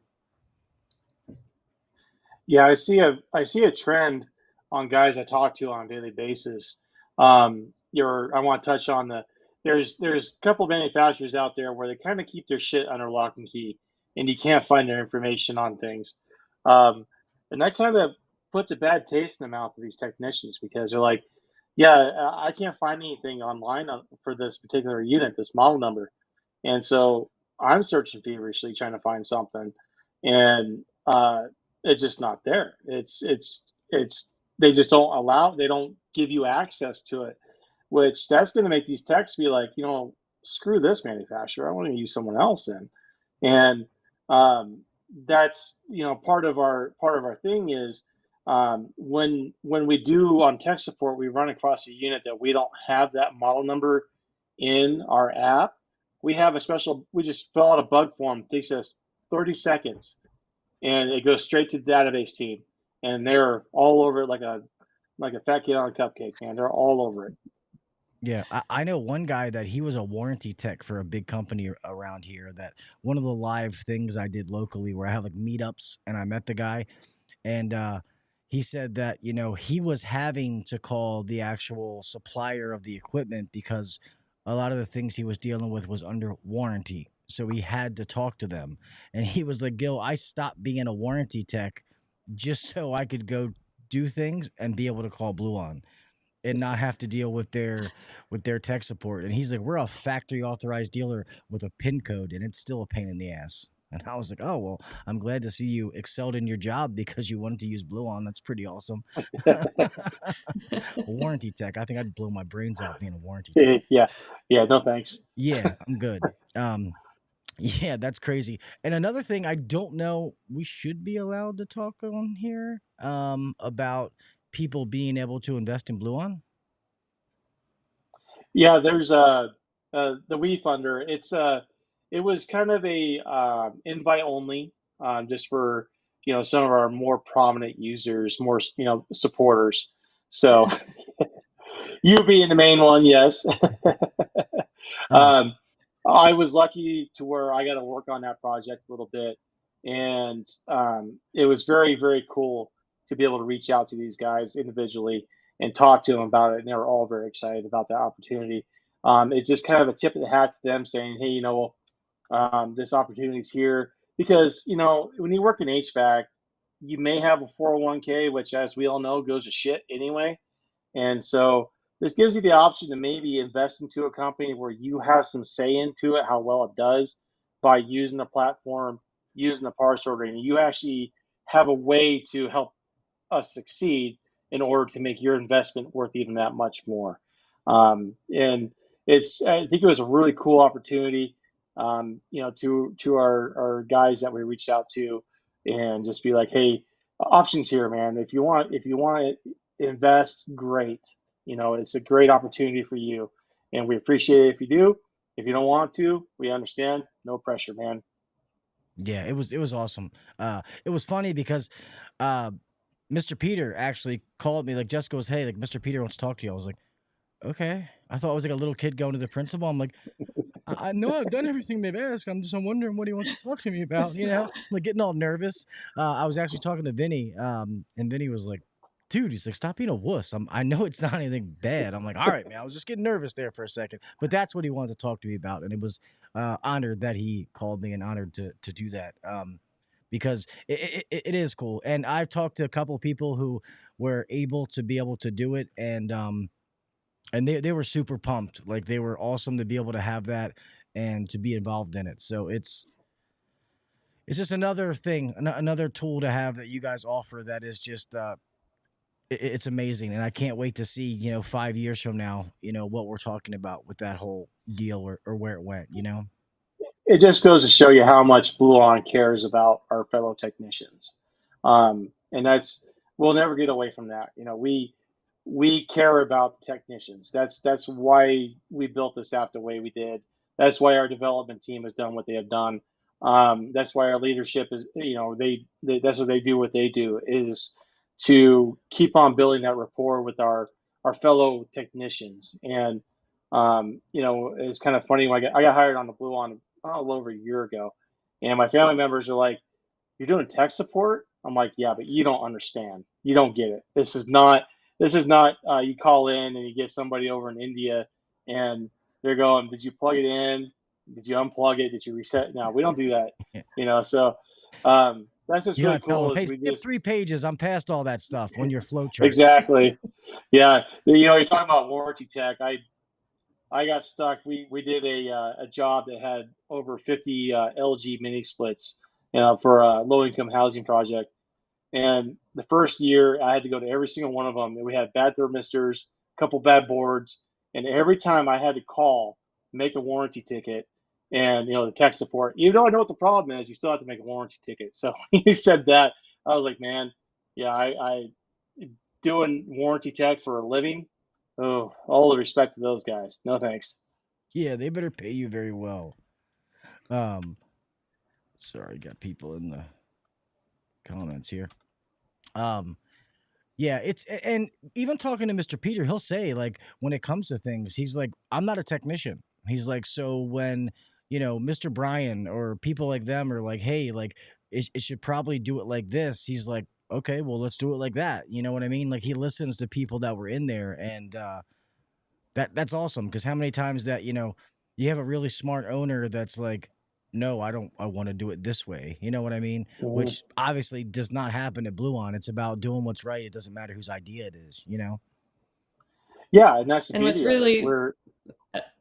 Yeah, I see a trend on guys I talk to on a daily basis. I want to touch on there's a couple manufacturers out there where they kind of keep their shit under lock and key, and you can't find their information on things, um, and that kind of puts a bad taste in the mouth of these technicians because they're like, yeah, I can't find anything online for this particular unit, this model number, and so I'm searching feverishly trying to find something, and it's just not there. It's they just they don't give you access to it, which that's going to make these techs be like, screw this manufacturer. I want to use someone else then, and um, that's part of our thing is when we do on tech support, we run across a unit that we don't have that model number in our app. We just fill out a bug form. It takes us 30 seconds and it goes straight to the database team, and they're all over it like a fat kid on a cupcake, man. They're all over it. Yeah, I know one guy that he was a warranty tech for a big company around here. That one of the live things I did locally where I have like meetups and I met the guy, and he said that he was having to call the actual supplier of the equipment because a lot of the things he was dealing with was under warranty. So he had to talk to them, and he was like, "Gil, I stopped being a warranty tech just so I could go do things and be able to call Bluon and not have to deal with their tech support." And he's like, "We're a factory authorized dealer with a PIN code, and it's still a pain in the ass." And I was like, "Oh well, I'm glad to see you excelled in your job because you wanted to use Bluon. That's pretty awesome." Warranty tech. I think I'd blow my brains out being a warranty tech. Yeah, yeah, no thanks. Yeah, I'm good. Yeah, that's crazy. And another thing, I don't know, we should be allowed to talk on here about people being able to invest in Bluon. Yeah, there's the We Funder. It was kind of a invite only, just for some of our more prominent users, more supporters. So you being the main one, yes. Oh, um, I was lucky to where I got to work on that project a little bit, and it was very, very cool to be able to reach out to these guys individually and talk to them about it. And they were all very excited about that opportunity. It's just kind of a tip of the hat to them saying, hey, this opportunity is here because when you work in HVAC, you may have a 401k, which, as we all know, goes to shit anyway. And so this gives you the option to maybe invest into a company where you have some say into it, how well it does, by using the platform, using the parts ordering. You actually have a way to help us succeed in order to make your investment worth even that much more. And I think it was a really cool opportunity, to our guys that we reached out to, and just be like, hey, options here, man. If you want to invest, great. It's a great opportunity for you, and we appreciate it if you do. If you don't want to, we understand. No pressure, man. yeah, it was awesome. It was funny because uh, Mr. Peter actually called me. Like Jessica goes, "Hey, like Mr. Peter wants to talk to you." I was like, "Okay." I thought it was like a little kid going to the principal. I'm like, I know I've done everything they've asked. I'm wondering what he wants to talk to me about. Like getting all nervous. I was actually talking to Vinny, and Vinny was like, "Dude," he's like, "Stop being a wuss. I know it's not anything bad." I'm like, "All right, man. I was just getting nervous there for a second." But that's what he wanted to talk to me about, and it was honored that he called me and honored to do that. Because it is cool, and I've talked to a couple of people who were able to do it, and they were super pumped. Like they were awesome to be able to have that and to be involved in it. So it's just another thing, another tool to have that you guys offer that is just it's amazing, and I can't wait to see 5 years from now what we're talking about with that whole deal or where it went. It just goes to show you how much Bluon cares about our fellow technicians, and we'll never get away from that. We we care about the technicians. That's why we built this app the way we did. That's why our development team has done what they have done. That's why our leadership is, that's what they do. What they do is to keep on building that rapport with our fellow technicians. And it's kind of funny. When I got hired on the Bluon a little over a year ago, and my family members are like, "You're doing tech support?" I'm like, "Yeah, but you don't understand. You don't get it. This is not you call in and you get somebody over in India and they're going, did you plug it in? Did you unplug it? Did you reset? No, we don't do that. So that's just You really gotta tell cool them, is hey, we skip just 3 pages. I'm past all that stuff on your flow chart. exactly. Yeah. You're talking about warranty tech. I got stuck. We did a job that had over 50 LG mini splits, for a low income housing project. And the first year, I had to go to every single one of them. And we had bad thermistors, a couple bad boards, and every time I had to call, make a warranty ticket, and the tech support. I know what the problem is. You still have to make a warranty ticket. So when he said that, I was like, man, yeah, I doing warranty tech for a living. Oh, all the respect to those guys. No thanks. Yeah, they better pay you very well. Sorry, got people in the comments here. Yeah, and even talking to Mr. Peter, he'll say, like, when it comes to things, he's like, I'm not a technician. He's like, so when Mr. Brian or people like them are like, hey, like it should probably do it like this, he's like, okay, well, let's do it like that. You know what I mean? Like, he listens to people that were in there, and that's awesome, because how many times that you have a really smart owner that's like, no, I want to do it this way. You know what I mean? Mhm. Which obviously does not happen at Bluon. It's about doing what's right. It doesn't matter whose idea it is. Yeah, and that's the And what's beauty of it. really,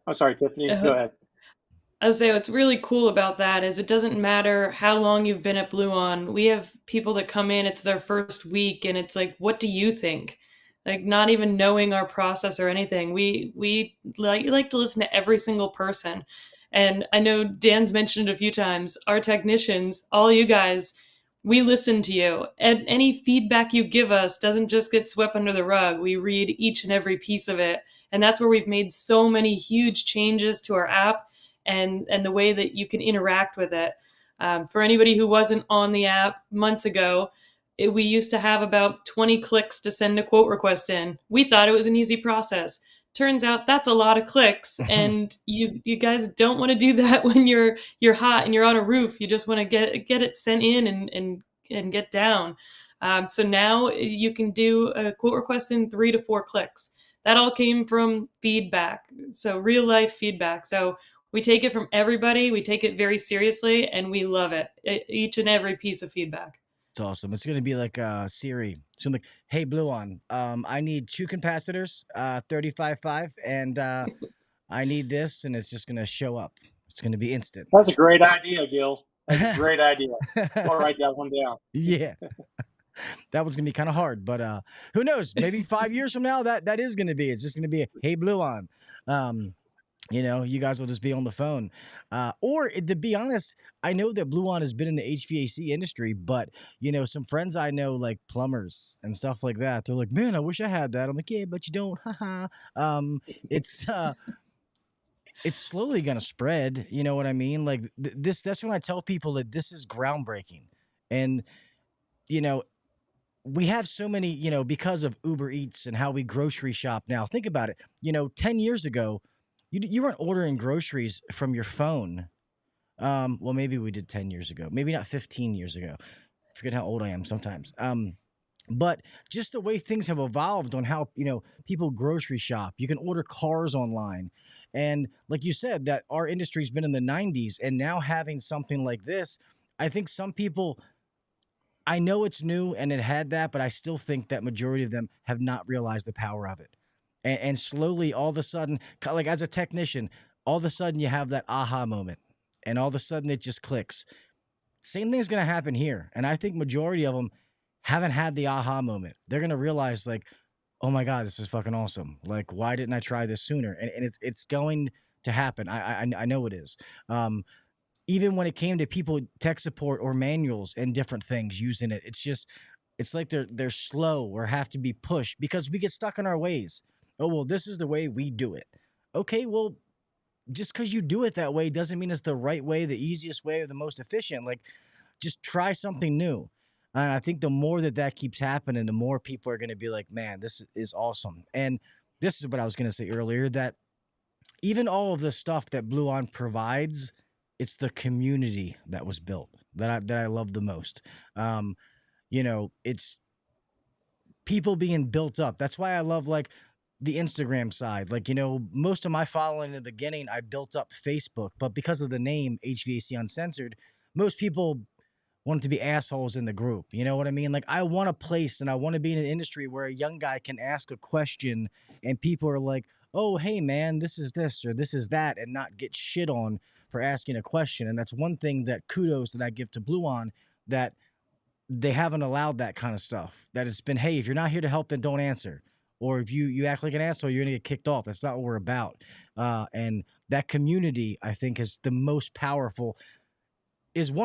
I'm sorry, Tiffany. uh, Go ahead. I was saying what's really cool about that is it doesn't matter how long you've been at Bluon. We have people that come in, it's their first week, and it's like, what do you think? Like, not even knowing our process or anything. We like to listen to every single person. And I know Dan's mentioned it a few times. Our technicians, all you guys, we listen to you. And any feedback you give us doesn't just get swept under the rug. We read each and every piece of it. And that's where we've made so many huge changes to our app and the way that you can interact with it. For anybody who wasn't on the app months ago, we used to have about 20 clicks to send a quote request in. We thought it was an easy process. Turns out that's a lot of clicks, and you guys don't want to do that when you're hot and you're on a roof. You just want to get it sent in and get down. So now you can do a quote request in 3 to 4 clicks. That all came from feedback, so real life feedback. So we take it from everybody. We take it very seriously, and we love it. Each and every piece of feedback. It's awesome. It's gonna be like Siri. So I'm like, hey, Bluon, I need 2 capacitors, 35.5, and I need this, and it's just gonna show up. It's gonna be instant. That's a great idea, Gil. That's a great idea. I'll write that one down. Yeah. That was gonna be kind of hard, but who knows? Maybe 5 years from now, that is gonna be. It's just gonna be a, hey, Bluon. You guys will just be on the phone. Or to be honest, I know that Bluon has been in the HVAC industry, but some friends I know, like plumbers and stuff like that, they're like, man, I wish I had that. I'm like, yeah, but you don't. Haha. It's slowly gonna spread. You know what I mean? Like that's when I tell people that this is groundbreaking. And we have so many, because of Uber Eats and how we grocery shop now. Think about it. 10 years ago, you weren't ordering groceries from your phone. Well, maybe we did 10 years ago. Maybe not 15 years ago. I forget how old I am sometimes. But just the way things have evolved on how, people grocery shop. You can order cars online. And like you said, that our industry's been in the 90s, and now having something like this, I think some people, I know it's new and it had that, but I still think that majority of them have not realized the power of it. And slowly, all of a sudden, like as a technician, all of a sudden you have that aha moment, and all of a sudden it just clicks. Same thing's going to happen here. And I think majority of them haven't had the aha moment. They're going to realize, like, oh my God, this is fucking awesome. Like, why didn't I try this sooner? And it's going to happen. I know it is. Even when it came to people tech support or manuals and different things using it, it's just It's like they're slow or have to be pushed because we get stuck in our ways. Oh, well, this is the way we do it. Okay, well, just because you do it that way doesn't mean it's the right way, the easiest way, or the most efficient. Like, just try something new. And I think the more that keeps happening, the more people are going to be like, man, this is awesome. And this is what I was going to say earlier, that even all of the stuff that Bluon provides, it's the community that was built that I love the most. It's people being built up. That's why I love like the Instagram side. Like, most of my following in the beginning, I built up Facebook, but because of the name HVAC Uncensored, most people want to be assholes in the group. You know what I mean? Like, I want a place and I want to be in an industry where a young guy can ask a question and people are like, oh, hey man, this is this or this is that, and not get shit on for asking a question. And that's one thing that kudos that I give to Bluon, that they haven't allowed that kind of stuff. That it's been, hey, if you're not here to help, then don't answer. Or if you act like an asshole, you're gonna get kicked off. That's not what we're about. And that community, I think, is one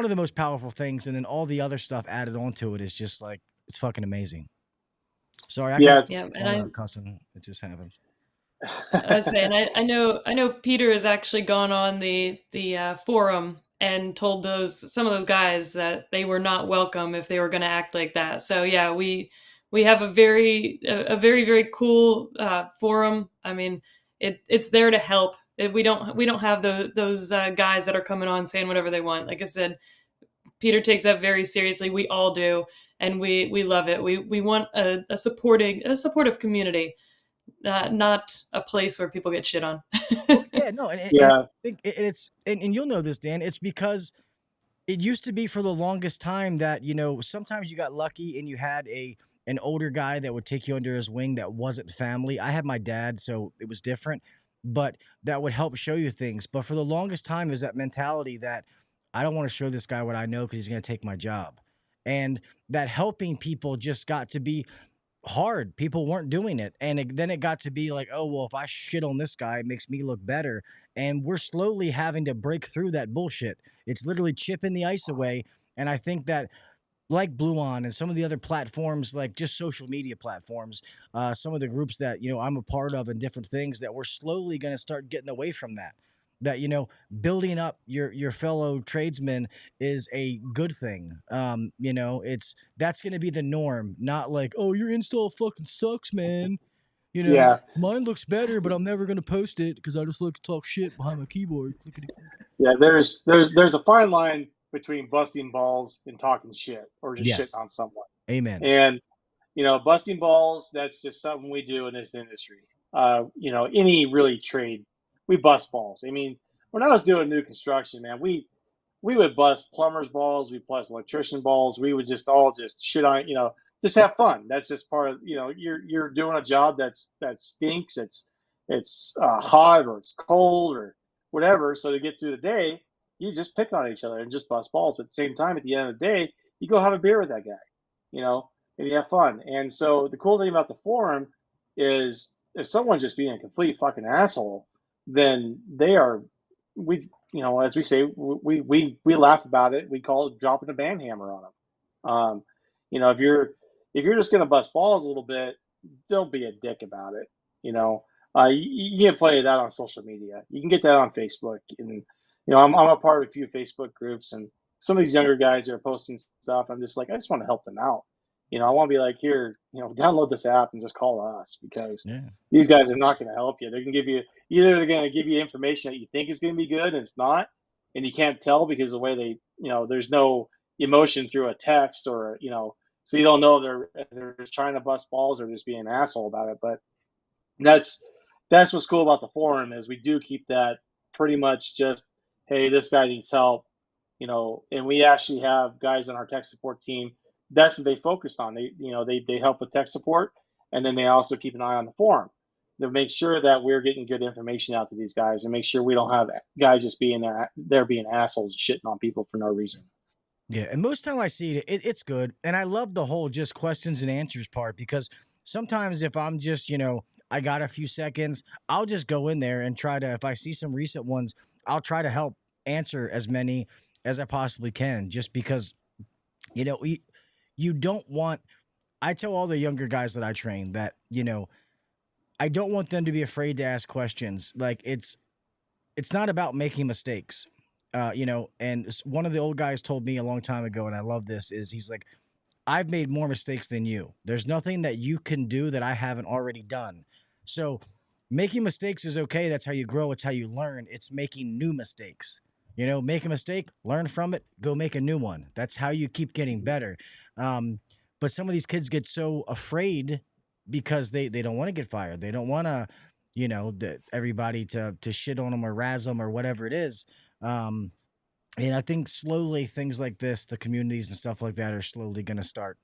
of the most powerful things. And then all the other stuff added onto it is just like, it's fucking amazing. Sorry, I'm cussing. It just happens. I was saying, I know Peter has actually gone on the forum and told some of those guys that they were not welcome if they were going to act like that. So yeah, we have a very very cool forum. I mean, it's there to help. We don't have those guys that are coming on saying whatever they want. Like I said, Peter takes that very seriously. We all do, and we love it. We want a supportive community. Not a place where people get shit on. Yeah, no, and I think it's you'll know this, Dan. It's because it used to be for the longest time that sometimes you got lucky and you had an older guy that would take you under his wing that wasn't family. I had my dad, so it was different, but that would help show you things. But for the longest time, is that mentality that I don't want to show this guy what I know because he's going to take my job, and that helping people just got to be hard. People weren't doing it. And then it got to be like, oh, well, if I shit on this guy, it makes me look better. And we're slowly having to break through that bullshit. It's literally chipping the ice away. And I think that, like Bluon and some of the other platforms, like just social media platforms, some of the groups that, I'm a part of and different things, that we're slowly going to start getting away from that. That, building up your fellow tradesmen is a good thing. That's going to be the norm, not like, oh, your install fucking sucks, man. Mine looks better, but I'm never going to post it because I just like to talk shit behind my keyboard. Yeah, there's a fine line between busting balls and talking shit or just shitting on someone. Amen. And, busting balls, that's just something we do in this industry. Any really trade, we bust balls. I mean, when I was doing new construction, man, we would bust plumbers' balls, we bust electrician balls. We would just all shit on, just have fun. That's just part of, you're doing a job that stinks. It's hot or it's cold or whatever. So to get through the day, you just pick on each other and just bust balls. But at the same time, at the end of the day, you go have a beer with that guy, and you have fun. And so the cool thing about the forum is if someone's just being a complete fucking asshole, then as we say, we laugh about it. We call it dropping a band hammer on them. If you're just gonna bust balls a little bit, don't be a dick about it. You can play that on social media. You can get that on Facebook, and I'm a part of a few Facebook groups, and some of these younger guys are posting stuff. I'm just like, I just want to help them out. I want to be like, here, download this app and just call us, because these guys are not going to help you. They're going to give you, either they're going to give you information that you think is going to be good and it's not, and you can't tell because the way they, there's no emotion through a text or, so you don't know if they're just trying to bust balls or just being an asshole about it. But that's what's cool about the forum, is we do keep that pretty much just, hey, this guy needs help, and we actually have guys on our tech support team. That's what they focus on. They help with tech support, and then they also keep an eye on the forum to make sure that we're getting good information out to these guys and make sure we don't have guys just being there being assholes and shitting on people for no reason. Yeah, and most time I see it's good, and I love the whole just questions and answers part, because sometimes if I'm just, I got a few seconds, I'll just go in there and try to, if I see some recent ones, I'll try to help answer as many as I possibly can, just because, you don't want I tell all the younger guys that I train that, I don't want them to be afraid to ask questions. Like it's not about making mistakes. And one of the old guys told me a long time ago, and I love this, is he's like, I've made more mistakes than you. There's nothing that you can do that I haven't already done. So making mistakes is okay. That's how you grow. It's how you learn. It's making new mistakes. Make a mistake, learn from it, go make a new one. That's how you keep getting better. But some of these kids get so afraid because they don't want to get fired. They don't want to, everybody to shit on them or razz them or whatever it is. And I think slowly things like this, the communities and stuff like that, are slowly going to start,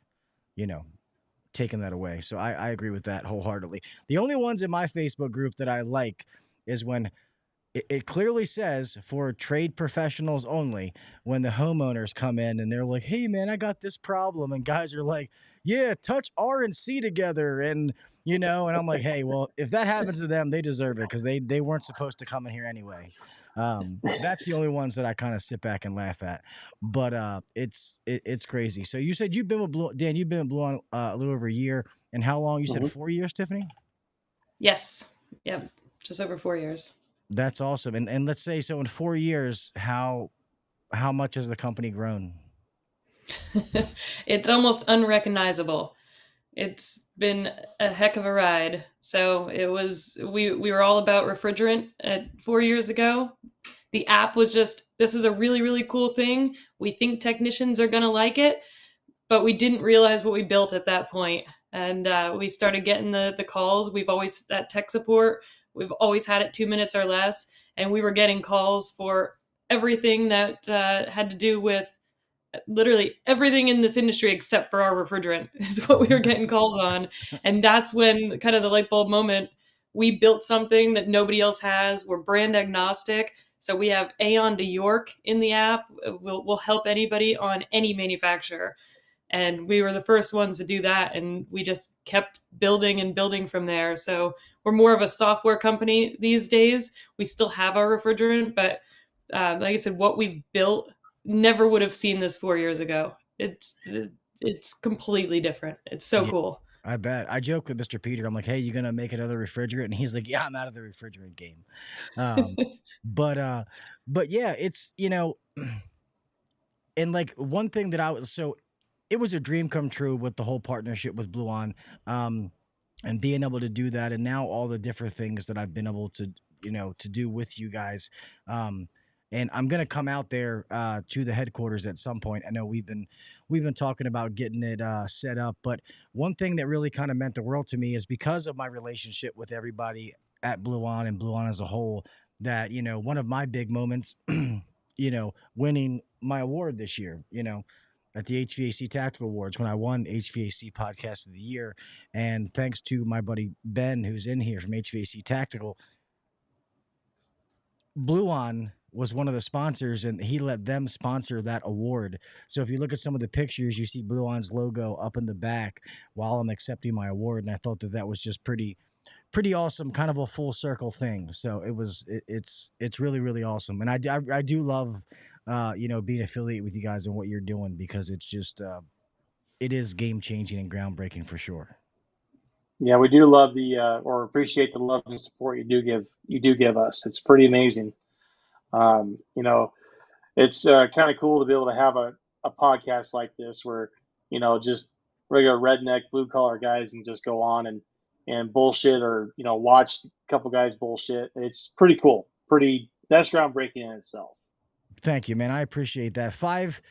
taking that away. So I agree with that wholeheartedly. The only ones in my Facebook group that I like is when it clearly says for trade professionals only, when the homeowners come in and they're like, hey, man, I got this problem. And guys are like, yeah, touch R and C together. And, and I'm like, hey, well, if that happens to them, they deserve it because they weren't supposed to come in here anyway. That's the only ones that I kind of sit back and laugh at. But it's crazy. So you said you've been with Bluon, Dan, you've been with Bluon a little over a year. And how long? You said 4 years, Tiffany? Yes. Yep. Just over 4 years. That's awesome. And let's say, so in 4 years, how much has the company grown? It's almost unrecognizable. It's been a heck of a ride. So we were all about refrigerant 4 years ago. The app was just, this is a really, really cool thing. We think technicians are going to like it, but we didn't realize what we built at that point. And we started getting the calls. We've always, that tech support, we've always had it 2 minutes or less. And we were getting calls for everything that had to do with literally everything in this industry except for our refrigerant is what we were getting calls on. And that's when kind of the light bulb moment, we built something that nobody else has. We're brand agnostic. So we have Aon to York in the app. We'll help anybody on any manufacturer. And we were the first ones to do that. And we just kept building and building from there. So we're more of a software company these days. We still have our refrigerant, but like I said, what we've built, never would have seen this 4 years ago. It's completely different. It's so cool. I bet. I joke with Mr. Peter. I'm like, hey, you going to make another refrigerant? And he's like, yeah, I'm out of the refrigerant game. But yeah, it's, and like one thing that it was a dream come true with the whole partnership with Bluon, and being able to do that. And now all the different things that I've been able to, to do with you guys. And I'm gonna come out there to the headquarters at some point. I know we've been talking about getting it set up, but one thing that really kind of meant the world to me is because of my relationship with everybody at Bluon and Bluon as a whole. That one of my big moments, winning my award this year, at the HVAC Tactical Awards when I won HVAC Podcast of the Year, and thanks to my buddy Ben who's in here from HVAC Tactical, Bluon was one of the sponsors, and he let them sponsor that award. So if you look at some of the pictures, you see Bluon's logo up in the back while I'm accepting my award. And I thought that was just pretty awesome, kind of a full circle thing. So it's really, really awesome. And I do love, being affiliated with you guys and what you're doing, because it's just, it is game changing and groundbreaking for sure. Yeah, we do love or appreciate the love and support you do give us. It's pretty amazing. It's kind of cool to be able to have a podcast like this where, just regular redneck blue collar guys can just go on and bullshit or, watch a couple guys bullshit. It's pretty cool. That's groundbreaking in itself. Thank you, man. I appreciate that. 5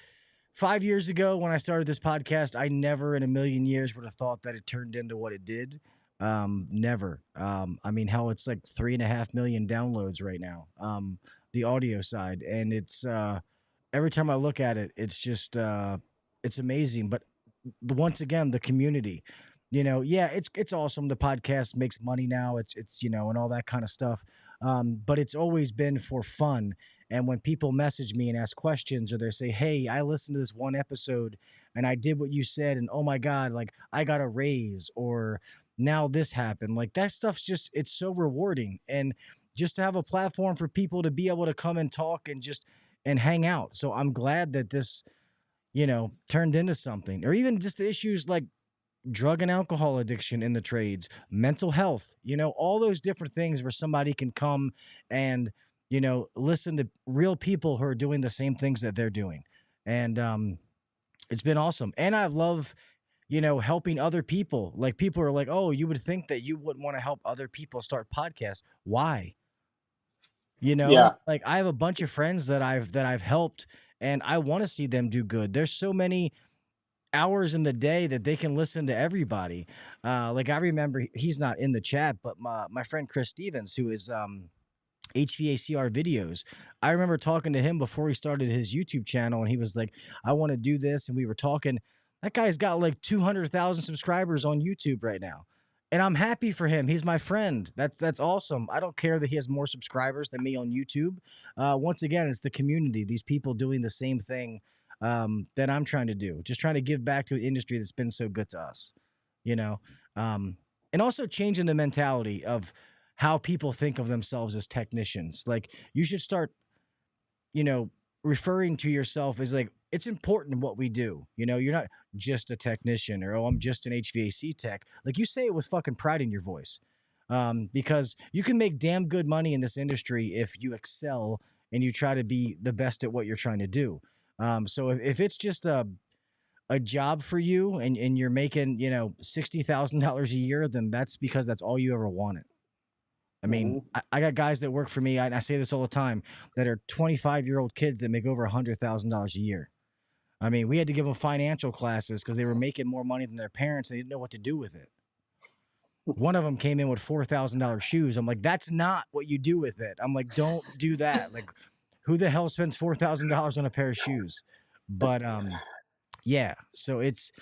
years ago when I started this podcast, I never in a million years would have thought that it turned into what it did. Never. I mean, hell, it's like 3.5 million downloads right now. The audio side. And it's, every time I look at it, it's just, it's amazing. But once again, the community, it's awesome. The podcast makes money now. It's, and all that kind of stuff. But it's always been for fun. And when people message me and ask questions, or they say, hey, I listened to this one episode and I did what you said, and oh my God, like I got a raise, or now this happened. Like that stuff's just, it's so rewarding. And just to have a platform for people to be able to come and talk and hang out. So I'm glad that this, turned into something, or even just the issues like drug and alcohol addiction in the trades, mental health, all those different things where somebody can come and, listen to real people who are doing the same things that they're doing. And it's been awesome. And I love, helping other people. Like people are like, oh, you would think that you wouldn't want to help other people start podcasts. Why? Yeah. Like I have a bunch of friends that I've helped and I want to see them do good. There's so many hours in the day that they can listen to everybody. Like I remember he's not in the chat, but my friend Chris Stevens, who is HVACR videos. I remember talking to him before he started his YouTube channel, and he was like, I want to do this. And we were talking. That guy's got like 200,000 subscribers on YouTube right now. And I'm happy for him. He's my friend. That's awesome. I don't care that he has more subscribers than me on YouTube. Once again, it's the community. These people doing the same thing that I'm trying to do. Just trying to give back to an industry that's been so good to us, and also changing the mentality of how people think of themselves as technicians. Like you should start, referring to yourself as like, it's important what we do. You're not just a technician or, oh, I'm just an HVAC tech. Like you say it with fucking pride in your voice. Because you can make damn good money in this industry if you excel and you try to be the best at what you're trying to do. So if it's just a job for you and you're making, $60,000 a year, then that's because that's all you ever wanted. I mean, I got guys that work for me, and I say this all the time, that are 25-year-old kids that make over $100,000 a year. I mean, we had to give them financial classes because they were making more money than their parents. And they didn't know what to do with it. One of them came in with $4,000 shoes. I'm like, that's not what you do with it. I'm like, don't do that. Like, who the hell spends $4,000 on a pair of shoes? But yeah. So it's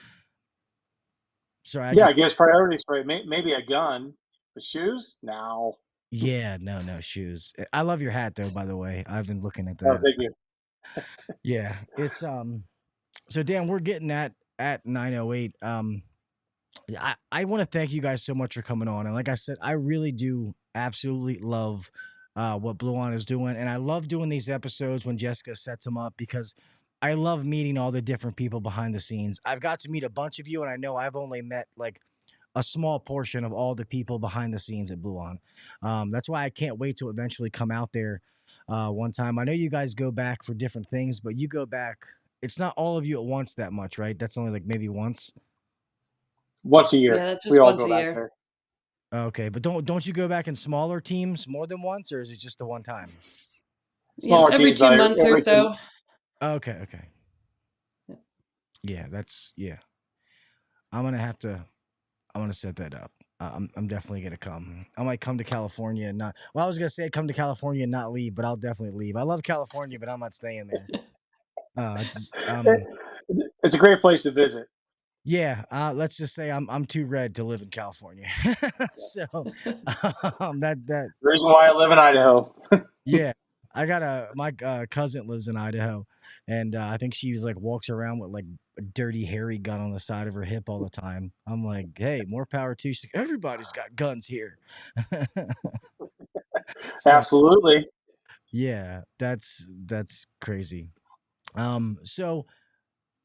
sorry. I guess priorities, right? Maybe a gun, but shoes? No. Yeah, no shoes. I love your hat though, by the way. I've been looking at Oh, that. thank you. Yeah, it's so Dan, we're getting at 9:08. I want to thank you guys so much for coming on. And like I said, I really do absolutely love what Bluon is doing. And I love doing these episodes when Jessica sets them up because I love meeting all the different people behind the scenes. I've got to meet a bunch of you, and I know I've only met like a small portion of all the people behind the scenes at Bluon. That's why I can't wait to eventually come out there one time. I know you guys go back for different things, but you go back. It's not all of you at once that much, right? That's only like maybe once. Once a year. Yeah, that's just we all once go a back year. there. Okay, but don't you go back in smaller teams more than once, or is it just the one time? Smaller every teams, 2 months or so. Okay. Yeah, I'm gonna set that up. I'm definitely gonna come. I might come to California and not. Well, I was gonna say come to California and not leave, but I'll definitely leave. I love California, but I'm not staying there. It's a great place to visit. Yeah, let's just say I'm too red to live in California. So that The reason why I live in Idaho. yeah, I got my cousin lives in Idaho, and I think she's like walks around with like a dirty hairy gun on the side of her hip all the time. I'm like, hey, more power to you. She's like, everybody's got guns here. So, Absolutely. yeah, that's crazy. So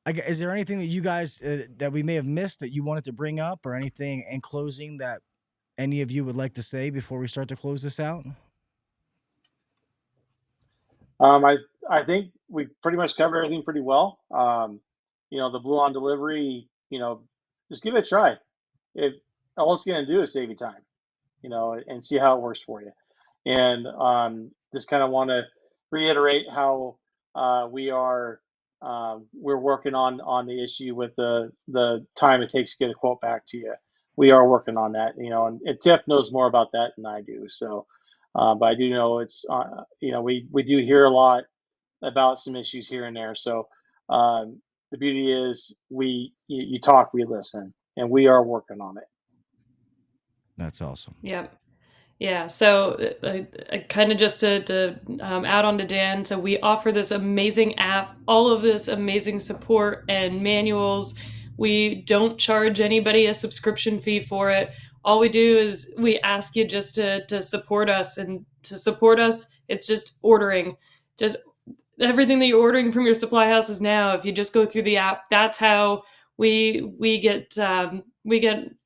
is there anything that you guys that we may have missed that you wanted to bring up, or anything in closing that any of you would like to say before we start to close this out? I think we pretty much covered everything pretty well. The Bluon Delivery, just give it a try. All it's going to do is save you time, and see how it works for you. And just kind of want to reiterate how we're working on the issue with the time it takes to get a quote back to you. We are working on that, and Tiff knows more about that than I do. So, but I do know it's, we do hear a lot about some issues here and there. So the beauty is you talk, we listen, and we are working on it. That's awesome. Yep. Yeah. So kind of just to add on to Dan. So we offer this amazing app, all of this amazing support and manuals. We don't charge anybody a subscription fee for it. All we do is we ask you just to support us, and to support us, it's just ordering. Just everything that you're ordering from your supply houses now, if you just go through the app, that's how we get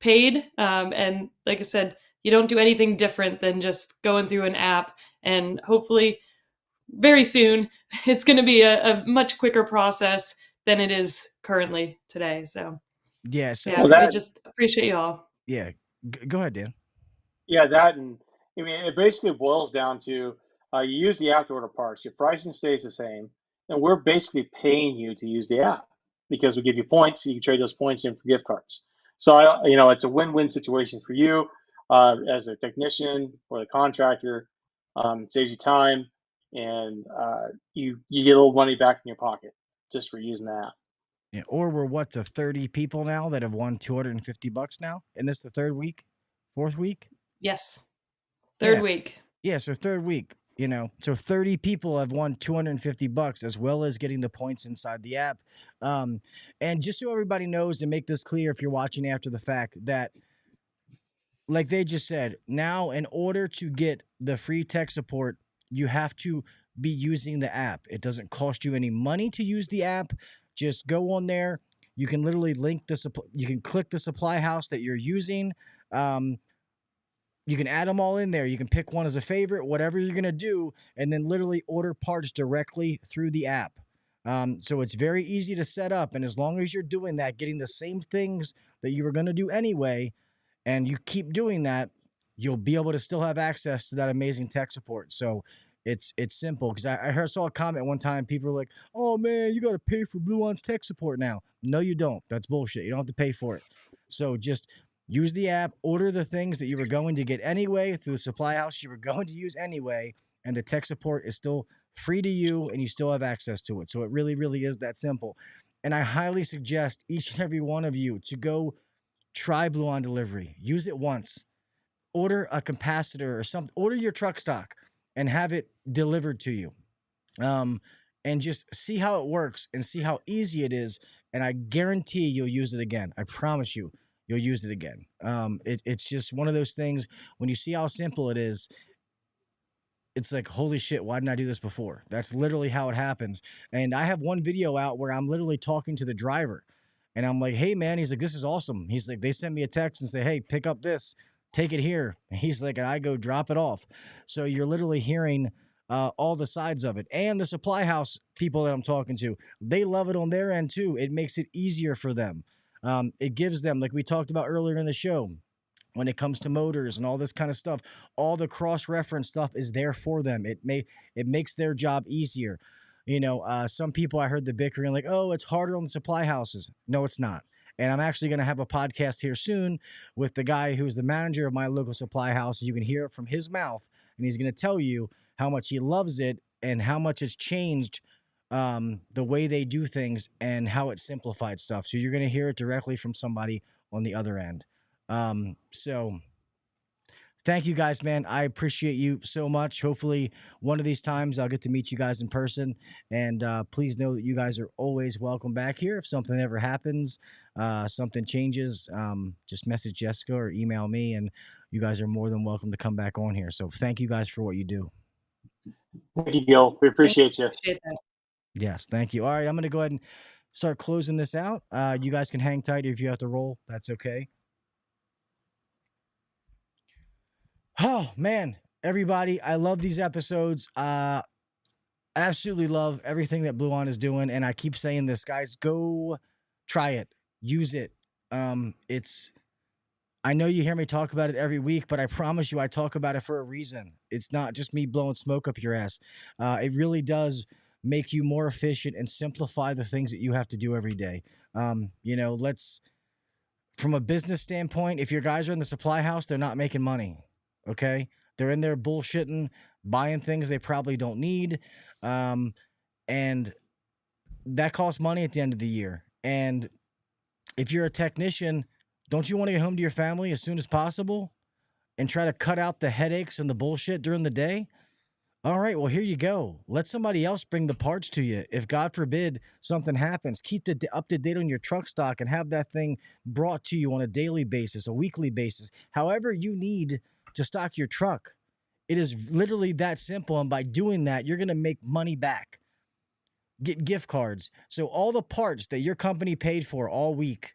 paid, and like I said, you don't do anything different than just going through an app, and hopefully very soon it's going to be a much quicker process than it is currently today. So Yeah. So yeah, Well, we that just appreciate you all. yeah, go ahead, Dan. Yeah, that and I mean, it basically boils down to you use the app to order parts. Your pricing stays the same, and we're basically paying you to use the app because we give you points. So you can trade those points in for gift cards. So it's a win-win situation for you as a technician or the contractor. It saves you time, and you get a little money back in your pocket just for using the app. Yeah, or we're what, to 30 people now that have won $250 now, and this the third week, fourth week. Yes, third Yeah. week. Yeah, so third week, so 30 people have won $250 as well as getting the points inside the app. And just so everybody knows, to make this clear, if you're watching after the fact, that like they just said, now in order to get the free tech support, you have to be using the app. It doesn't cost you any money to use the app. Just go on there. You can literally you can click the supply house that you're using. You can add them all in there. You can pick one as a favorite, whatever you're going to do, and then literally order parts directly through the app. So it's very easy to set up. And as long as you're doing that, getting the same things that you were going to do anyway, and you keep doing that, you'll be able to still have access to that amazing tech support. So it's simple. Because I saw a comment one time. People were like, "Oh man, you got to pay for Bluon's tech support now." No, you don't. That's bullshit. You don't have to pay for it. So just use the app, order the things that you were going to get anyway through the supply house you were going to use anyway, and the tech support is still free to you, and you still have access to it. So it really, really is that simple. And I highly suggest each and every one of you to go try Bluon Delivery. Use it once. Order a capacitor or something. Order your truck stock and have it delivered to you. And just see how it works and see how easy it is. And I guarantee you'll use it again. I promise you, you'll use it again. It's just one of those things, when you see how simple it is, it's like, holy shit, why didn't I do this before? That's literally how it happens. And I have one video out where I'm literally talking to the driver. And I'm like, "Hey, man," he's like, "This is awesome." He's like, "They sent me a text and say, hey, pick up this, take it here." And he's like, and I go drop it off. So you're literally hearing all the sides of it. And the supply house people that I'm talking to, they love it on their end too. It makes it easier for them. It gives them, like we talked about earlier in the show, when it comes to motors and all this kind of stuff, all the cross-reference stuff is there for them. It makes their job easier. Some people, I heard the bickering like, "Oh, it's harder on the supply houses." No, it's not. And I'm actually going to have a podcast here soon with the guy who's the manager of my local supply house. You can hear it from his mouth, and he's going to tell you how much he loves it and how much it's changed the way they do things and how it simplified stuff. So you're going to hear it directly from somebody on the other end. So thank you guys, man. I appreciate you so much. Hopefully one of these times I'll get to meet you guys in person, and please know that you guys are always welcome back here. If something ever happens, something changes, just message Jessica or email me, and you guys are more than welcome to come back on here. So thank you guys for what you do. Thank you, Gil. We appreciate you. Appreciate that. Yes, thank you. All right, I'm going to go ahead and start closing this out. You guys can hang tight if you have to roll. That's okay. Oh, man, everybody, I love these episodes. Absolutely love everything that Bluon is doing. And I keep saying this, guys, go try it. Use it. I know you hear me talk about it every week, but I promise you I talk about it for a reason. It's not just me blowing smoke up your ass. It really does make you more efficient and simplify the things that you have to do every day. From a business standpoint, if your guys are in the supply house, they're not making money. Okay? They're in there bullshitting, buying things they probably don't need. And that costs money at the end of the year. And if you're a technician, don't you want to get home to your family as soon as possible and try to cut out the headaches and the bullshit during the day? All right, well, here you go. Let somebody else bring the parts to you. If, God forbid, something happens, keep up to date on your truck stock and have that thing brought to you on a daily basis, a weekly basis, however you need to stock your truck. It is literally that simple, and by doing that, you're going to make money back. get gift cards. So all the parts that your company paid for all week,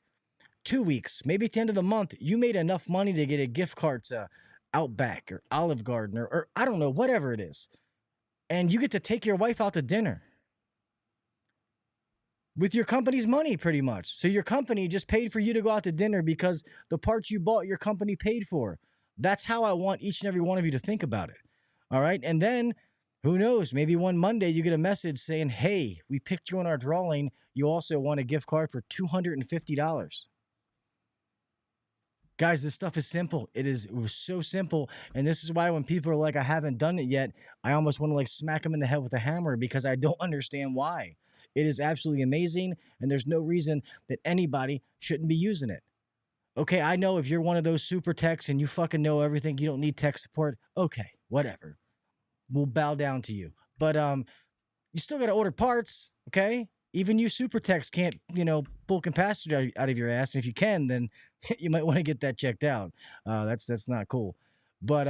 2 weeks, maybe at the end of the month, you made enough money to get a gift card to Outback or Olive Garden or I don't know, whatever it is. And you get to take your wife out to dinner with your company's money pretty much. So your company just paid for you to go out to dinner because the parts you bought, your company paid for. That's how I want each and every one of you to think about it. All right. And then who knows, maybe one Monday you get a message saying, hey, we picked you on our drawing. You also won a gift card for $250. Guys, this stuff is simple. It was so simple. And this is why when people are like, I haven't done it yet, I almost want to like smack them in the head with a hammer because I don't understand why. It is absolutely amazing. And there's no reason that anybody shouldn't be using it. Okay, I know if you're one of those super techs and you fucking know everything, you don't need tech support. Okay, whatever. We'll bow down to you. But you still got to order parts, okay? Even you super techs can't, pull capacitor out of your ass. And if you can, then you might want to get that checked out. That's not cool. But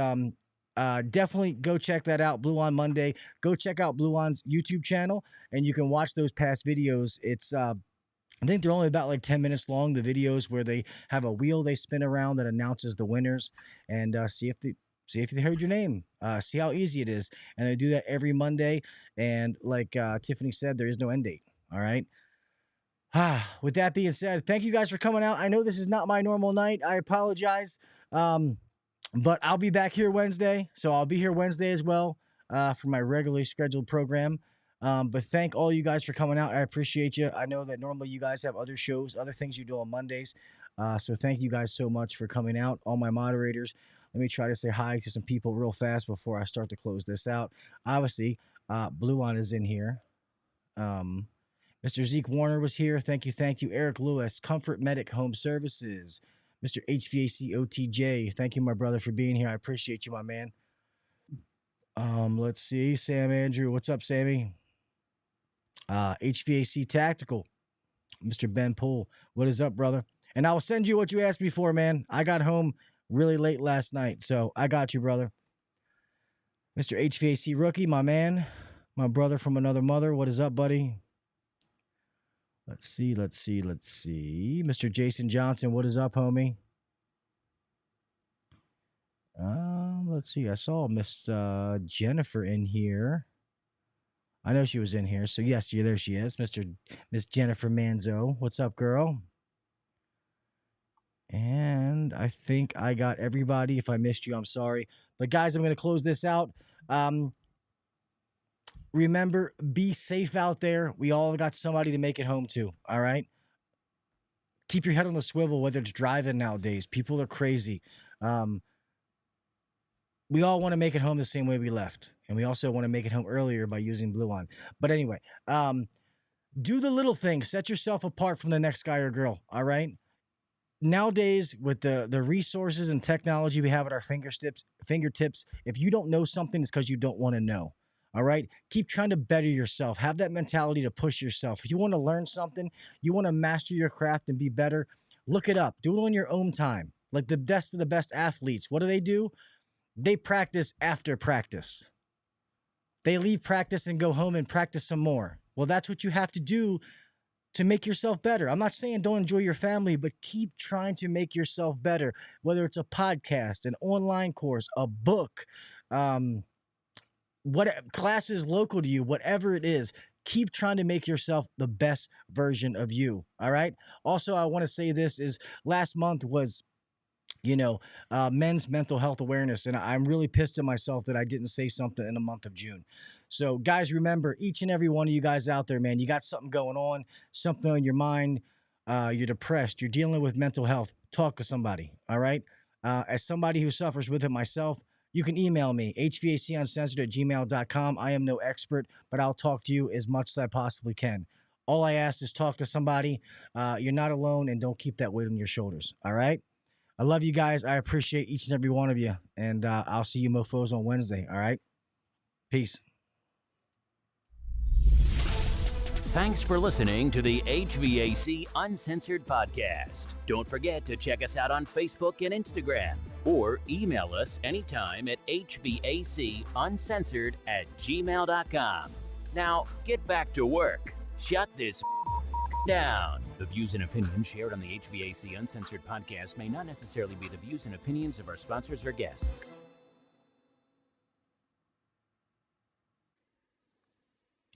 definitely go check that out. Bluon Monday. Go check out Bluon's YouTube channel, and you can watch those past videos. It's I think they're only about like 10 minutes long, the videos where they have a wheel they spin around that announces the winners, and see if they heard your name, see how easy it is. And they do that every Monday. And like Tiffany said, there is no end date. All right. With that being said, thank you guys for coming out. I know this is not my normal night. I apologize. But I'll be back here Wednesday. So I'll be here Wednesday as well for my regularly scheduled program. But thank all you guys for coming out. I appreciate you. I know that normally you guys have other shows, other things you do on Mondays. So thank you guys so much for coming out. All my moderators. Let me try to say hi to some people real fast before I start to close this out. Obviously, Bluon is in here. Mr. Zeke Warner was here. Thank you. Eric Lewis, Comfort Medic Home Services. Mr. HVAC OTJ. Thank you, my brother, for being here. I appreciate you, my man. Let's see. Sam Andrew. What's up, Sammy? HVAC Tactical. Mr. Ben Poole. What is up, brother? And I will send you what you asked me for, man. I got home really late last night, so I got you, brother. Mr. HVAC Rookie, my man. My brother from another mother. What is up, buddy? Let's see. Mr. Jason Johnson, what is up, homie? Let's see. I saw Miss Jennifer in here. I know she was in here. So, yes, there she is. Miss Jennifer Manzo. What's up, girl? And I think I got everybody. If I missed you, I'm sorry. But, guys, I'm going to close this out. Remember, be safe out there. We all got somebody to make it home to, all right? Keep your head on the swivel, whether it's driving nowadays. People are crazy. We all want to make it home the same way we left. And we also want to make it home earlier by using Bluon. But anyway, do the little things. Set yourself apart from the next guy or girl, all right? Nowadays, with the resources and technology we have at our fingertips, if you don't know something, it's because you don't want to know. All right. Keep trying to better yourself. Have that mentality to push yourself. If you want to learn something, you want to master your craft and be better, look it up. Do it on your own time. Like the best of the best athletes. What do? They practice after practice. They leave practice and go home and practice some more. Well, that's what you have to do to make yourself better. I'm not saying don't enjoy your family, but keep trying to make yourself better, whether it's a podcast, an online course, a book, what classes local to you, whatever it is, keep trying to make yourself the best version of you. All right. Also, I want to say this is last month was, men's mental health awareness. And I'm really pissed at myself that I didn't say something in the month of June. So guys, remember each and every one of you guys out there, man, you got something going on, something on your mind. You're depressed. You're dealing with mental health. Talk to somebody. All right. As somebody who suffers with it myself, you can email me, hvacuncensored@gmail.com. I am no expert, but I'll talk to you as much as I possibly can. All I ask is talk to somebody. You're not alone, and don't keep that weight on your shoulders, all right? I love you guys. I appreciate each and every one of you, and I'll see you mofos on Wednesday, all right? Peace. Thanks for listening to the HVAC Uncensored Podcast. Don't forget to check us out on Facebook and Instagram, or email us anytime at hvacuncensored@gmail.com. Now, get back to work. Shut this down. The views and opinions shared on the HVAC Uncensored Podcast may not necessarily be the views and opinions of our sponsors or guests.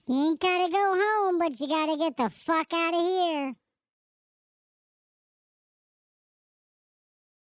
You ain't gotta go home, but you gotta get the fuck out of here.